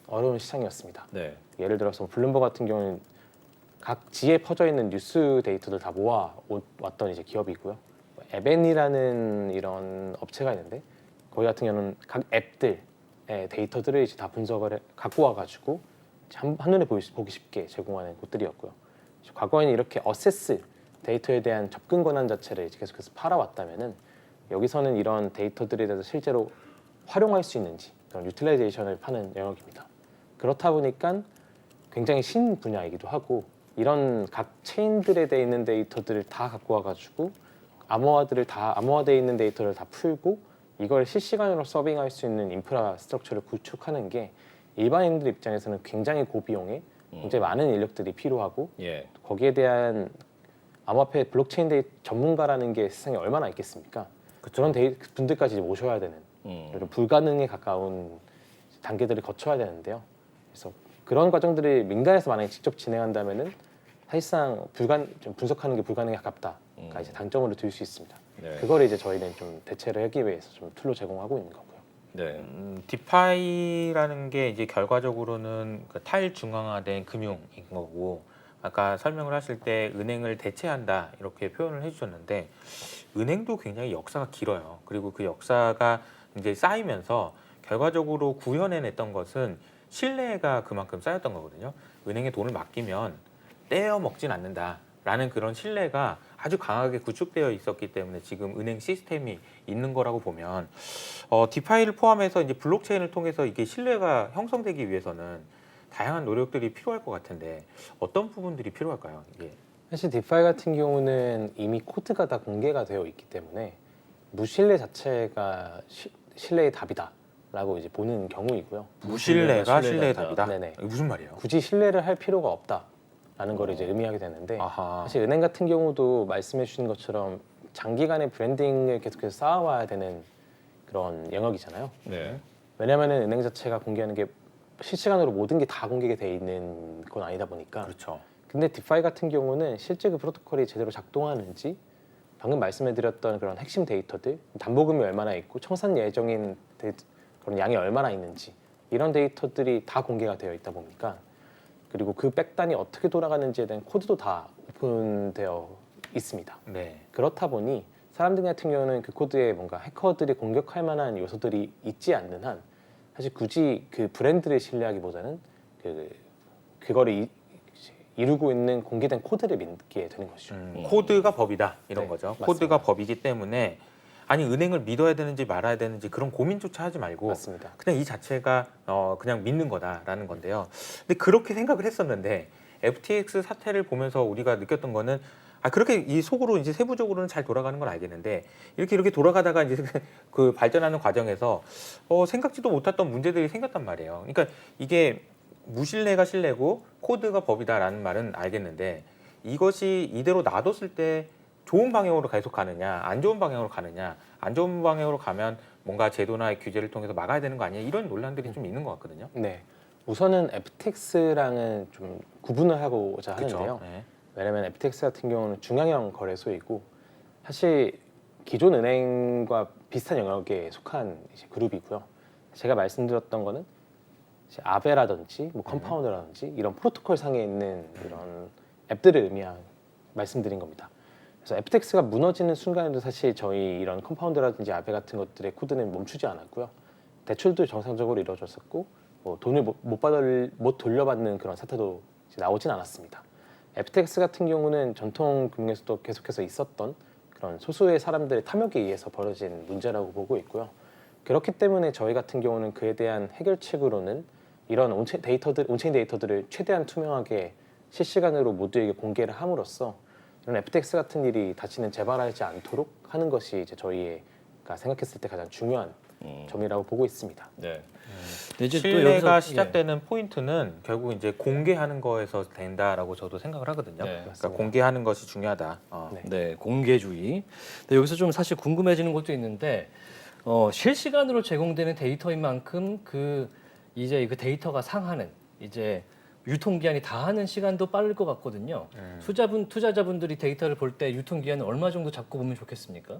어려운 시장이었습니다. 네. 예를 들어서 블룸버그 같은 경우는 각 지에 퍼져 있는 뉴스 데이터들 다 모아 왔던 이제 기업이고요. 에벤이라는 이런 업체가 있는데 거기 같은 경우는 각 앱들 데이터들을 이제 다 갖고 와가지고 한눈에 보기 쉽게 제공하는 곳들이었고요. 과거에는 이렇게 어세스 데이터에 대한 접근 권한 자체를 이제 계속해서 팔아왔다면은 여기서는 이런 데이터들에 대해서 실제로 활용할 수 있는지 그런 유틸라이제이션을 파는 영역입니다. 그렇다 보니까 굉장히 신 분야이기도 하고 이런 각 체인들에 대해 있는 데이터들을 다 갖고 와가지고 암호화되어 있는 데이터를 다 풀고 이걸 실시간으로 서빙할 수 있는 인프라 스트럭처를 구축하는 게 일반인들 입장에서는 굉장히 고비용에 굉장히 많은 인력들이 필요하고 예. 거기에 대한 암호화폐 블록체인 전문가라는 게 세상에 얼마나 있겠습니까? 그런 분들까지 이제 모셔야 되는 이런 불가능에 가까운 단계들을 거쳐야 되는데요. 그래서 그런 과정들을 민간에서 만약에 직접 진행한다면은 사실상 좀 분석하는 게 불가능에 가깝다가 이제 단점으로 들 수 있습니다. 네. 그걸 이제 저희는 좀 대체를 하기 위해서 좀 툴로 제공하고 있는 거고요. 네. 디파이라는 게 이제 결과적으로는 그 탈중앙화된 금융인 거고 아까 설명을 하실 때 은행을 대체한다 이렇게 표현을 해주셨는데 은행도 굉장히 역사가 길어요. 그리고 그 역사가 이제 쌓이면서 결과적으로 구현해냈던 것은 신뢰가 그만큼 쌓였던 거거든요. 은행에 돈을 맡기면 떼어 먹진 않는다라는 그런 신뢰가 아주 강하게 구축되어 있었기 때문에 지금 은행 시스템이 있는 거라고 보면 디파이를 포함해서 이제 블록체인을 통해서 이게 신뢰가 형성되기 위해서는 다양한 노력들이 필요할 것 같은데 어떤 부분들이 필요할까요? 이게 사실 디파이 같은 경우는 이미 코드가 다 공개가 되어 있기 때문에 무신뢰 자체가 신뢰의 답이다라고 이제 보는 경우이고요. 무신뢰가 신뢰의 답이다. 네네. 이게 무슨 말이에요? 굳이 신뢰를 할 필요가 없다라는 걸 이제 의미하게 되는데 아하. 사실 은행 같은 경우도 말씀해 주신 것처럼 장기간의 브랜딩을 계속해서 쌓아와야 되는 그런 영역이잖아요. 네. 왜냐하면 은행 자체가 공개하는 게 실시간으로 모든 게 다 공개가 돼 있는 건 아니다 보니까. 그렇죠. 근데 디파이 같은 경우는 실제 그 프로토콜이 제대로 작동하는지 방금 말씀해드렸던 그런 핵심 데이터들 담보금이 얼마나 있고 청산 예정인 그런 양이 얼마나 있는지 이런 데이터들이 다 공개가 되어 있다 보니까 그리고 그 백단이 어떻게 돌아가는지에 대한 코드도 다 오픈되어 있습니다. 네. 그렇다 보니 사람들 같은 경우는 그 코드에 뭔가 해커들이 공격할 만한 요소들이 있지 않는 한 사실 굳이 그 브랜드를 신뢰하기보다는 그거를 이루고 있는 공개된 코드를 믿게 되는 것이죠. 코드가 법이다 이런 네, 거죠. 맞습니다. 코드가 법이기 때문에 아니 은행을 믿어야 되는지 말아야 되는지 그런 고민조차 하지 말고 맞습니다. 그냥 이 자체가 그냥 믿는 거다라는 건데요. 근데 그렇게 생각을 했었는데 FTX 사태를 보면서 우리가 느꼈던 거는 그렇게 이 속으로 이제 세부적으로는 잘 돌아가는 건 알겠는데 이렇게 돌아가다가 이제 그 발전하는 과정에서 생각지도 못했던 문제들이 생겼단 말이에요. 그러니까 이게 무신뢰가 신뢰고 코드가 법이다라는 말은 알겠는데 이것이 이대로 놔뒀을 때 좋은 방향으로 계속 가느냐 안 좋은 방향으로 가느냐 안 좋은 방향으로 가면 뭔가 제도나 규제를 통해서 막아야 되는 거 아니냐 이런 논란들이 좀 있는 것 같거든요. 네, 우선은 FTX랑은 좀 구분을 하고자 하는데요. 네. 왜냐하면 FTX 같은 경우는 중앙형 거래소이고 사실 기존 은행과 비슷한 영역에 속한 이제 그룹이고요. 제가 말씀드렸던 거는 이제 아베라든지 뭐 컴파운드라든지 이런 프로토콜 상에 있는 이런 앱들을 말씀드린 겁니다. 그래서 FTX가 무너지는 순간에도 사실 저희 이런 컴파운드라든지 아베 같은 것들의 코드는 멈추지 않았고요. 대출도 정상적으로 이루어졌었고 뭐 돈을 못 돌려받는 그런 사태도 이제 나오진 않았습니다. FTX 같은 경우는 전통 금융에서도 계속해서 있었던 그런 소수의 사람들의 탐욕에 의해서 벌어진 문제라고 보고 있고요. 그렇기 때문에 저희 같은 경우는 그에 대한 해결책으로는 이런 온체인 데이터들을 최대한 투명하게 실시간으로 모두에게 공개를 함으로써 이런 FTX 같은 일이 다시는 재발하지 않도록 하는 것이 이제 저희가 생각했을 때 가장 중요한 점이라고 보고 있습니다. 네. 근데 이제 또 신뢰가 여기서- 시작되는 포인트는 결국 이제 공개하는 거에서 된다라고 저도 생각을 하거든요. 네. 그러니까 공개하는 것이 중요하다. 네. 네, 공개주의. 근데 여기서 좀 사실 궁금해지는 것도 있는데 실시간으로 제공되는 데이터인 만큼 이제 그 데이터가 상하는 이제 유통기한이 다하는 시간도 빠를 것 같거든요. 투자자분들이 데이터를 볼 때 유통기한은 얼마 정도 잡고 보면 좋겠습니까?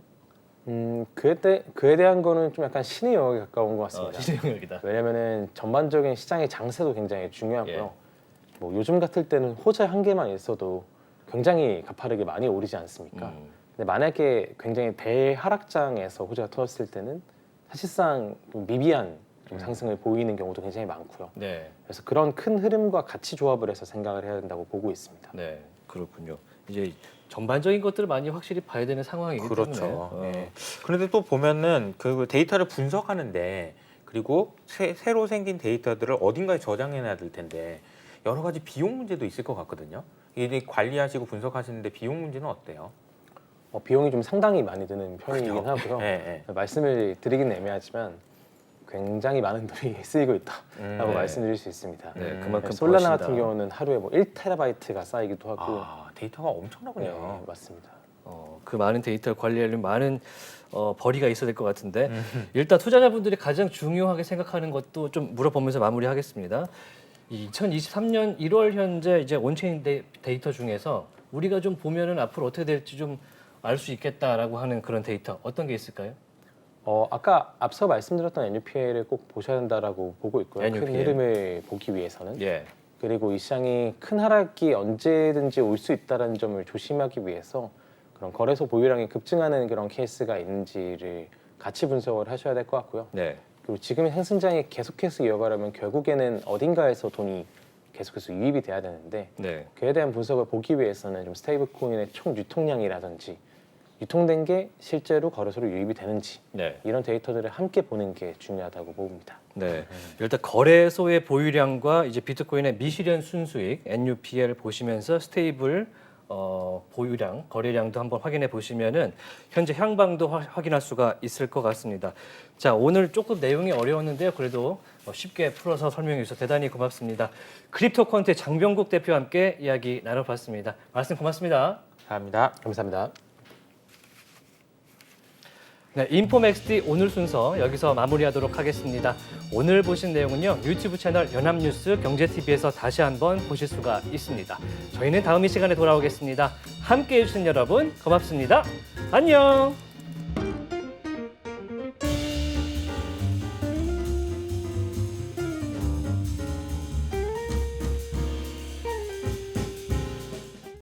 그에 대한 거는 좀 약간 신의 영역에 가까운 것 같습니다. 시대 영역이다. 왜냐면은 전반적인 시장의 장세도 굉장히 중요하고요. 예. 뭐 요즘 같을 때는 호재 한 개만 있어도 굉장히 가파르게 많이 오르지 않습니까? 근데 만약에 굉장히 대하락장에서 호재가 터졌을 때는 사실상 좀 미비한 좀 상승을 보이는 경우도 굉장히 많고요. 네. 그래서 그런 큰 흐름과 같이 조합을 해서 생각을 해야 된다고 보고 있습니다. 네, 그렇군요. 이제 전반적인 것들을 많이 확실히 봐야 되는 상황이기 그렇죠. 때문에. 네. 그런데 또 보면은 그 데이터를 분석하는데 그리고 새로 생긴 데이터들을 어딘가에 저장해놔야 될 텐데 여러 가지 비용 문제도 있을 것 같거든요. 이게 관리하시고 분석하시는데 비용 문제는 어때요? 비용이 좀 상당히 많이 드는 편이긴 그렇죠. 하고요. 네, 말씀을 드리긴 애매하지만 굉장히 많은 돈이 쓰이고 있다라고 네. 말씀드릴 수 있습니다. 네, 그만큼 솔라나 버신다. 같은 경우는 하루에 뭐 1테라바이트가 쌓이기도 하고 아, 데이터가 엄청나군요. 네, 맞습니다. 그 많은 데이터를 관리하려면 많은 벌이가 있어야 될 것 같은데 일단 투자자분들이 가장 중요하게 생각하는 것도 좀 물어보면서 마무리하겠습니다. 이 2023년 1월 현재 이제 온체인 데이터 중에서 우리가 좀 보면은 앞으로 어떻게 될지 좀 알 수 있겠다라고 하는 그런 데이터 어떤 게 있을까요? 아까 앞서 말씀드렸던 NUPL을 꼭 보셔야 된다라고 보고 있고요. 큰 NUPL. 흐름을 보기 위해서는. 예. 그리고 이 시장이 큰 하락이 언제든지 올 수 있다는 점을 조심하기 위해서 그런 거래소 보유량이 급증하는 그런 케이스가 있는지를 같이 분석을 하셔야 될 것 같고요. 네. 그리고 지금의 상승장이 계속해서 이어가려면 결국에는 어딘가에서 돈이 계속해서 유입이 돼야 되는데 네. 그에 대한 분석을 보기 위해서는 좀 스테이블 코인의 총 유통량이라든지 유통된 게 실제로 거래소로 유입이 되는지 네. 이런 데이터들을 함께 보는 게 중요하다고 봅니다. 네. 일단 거래소의 보유량과 이제 비트코인의 미실현 순수익 NUPL 보시면서 스테이블 보유량, 거래량도 한번 확인해 보시면은 현재 향방도 확인할 수가 있을 것 같습니다. 자, 오늘 조금 내용이 어려웠는데요. 그래도 쉽게 풀어서 설명해 주셔서 대단히 고맙습니다. 크립토 콘트의 장병국 대표와 함께 이야기 나눠봤습니다. 말씀 고맙습니다. 감사합니다. 감사합니다. 네, 인포맥스디 오늘 순서 여기서 마무리하도록 하겠습니다. 오늘 보신 내용은요, 유튜브 채널 연합뉴스 경제TV에서 다시 한번 보실 수가 있습니다. 저희는 다음 이 시간에 돌아오겠습니다. 함께해 주신 여러분 고맙습니다. 안녕!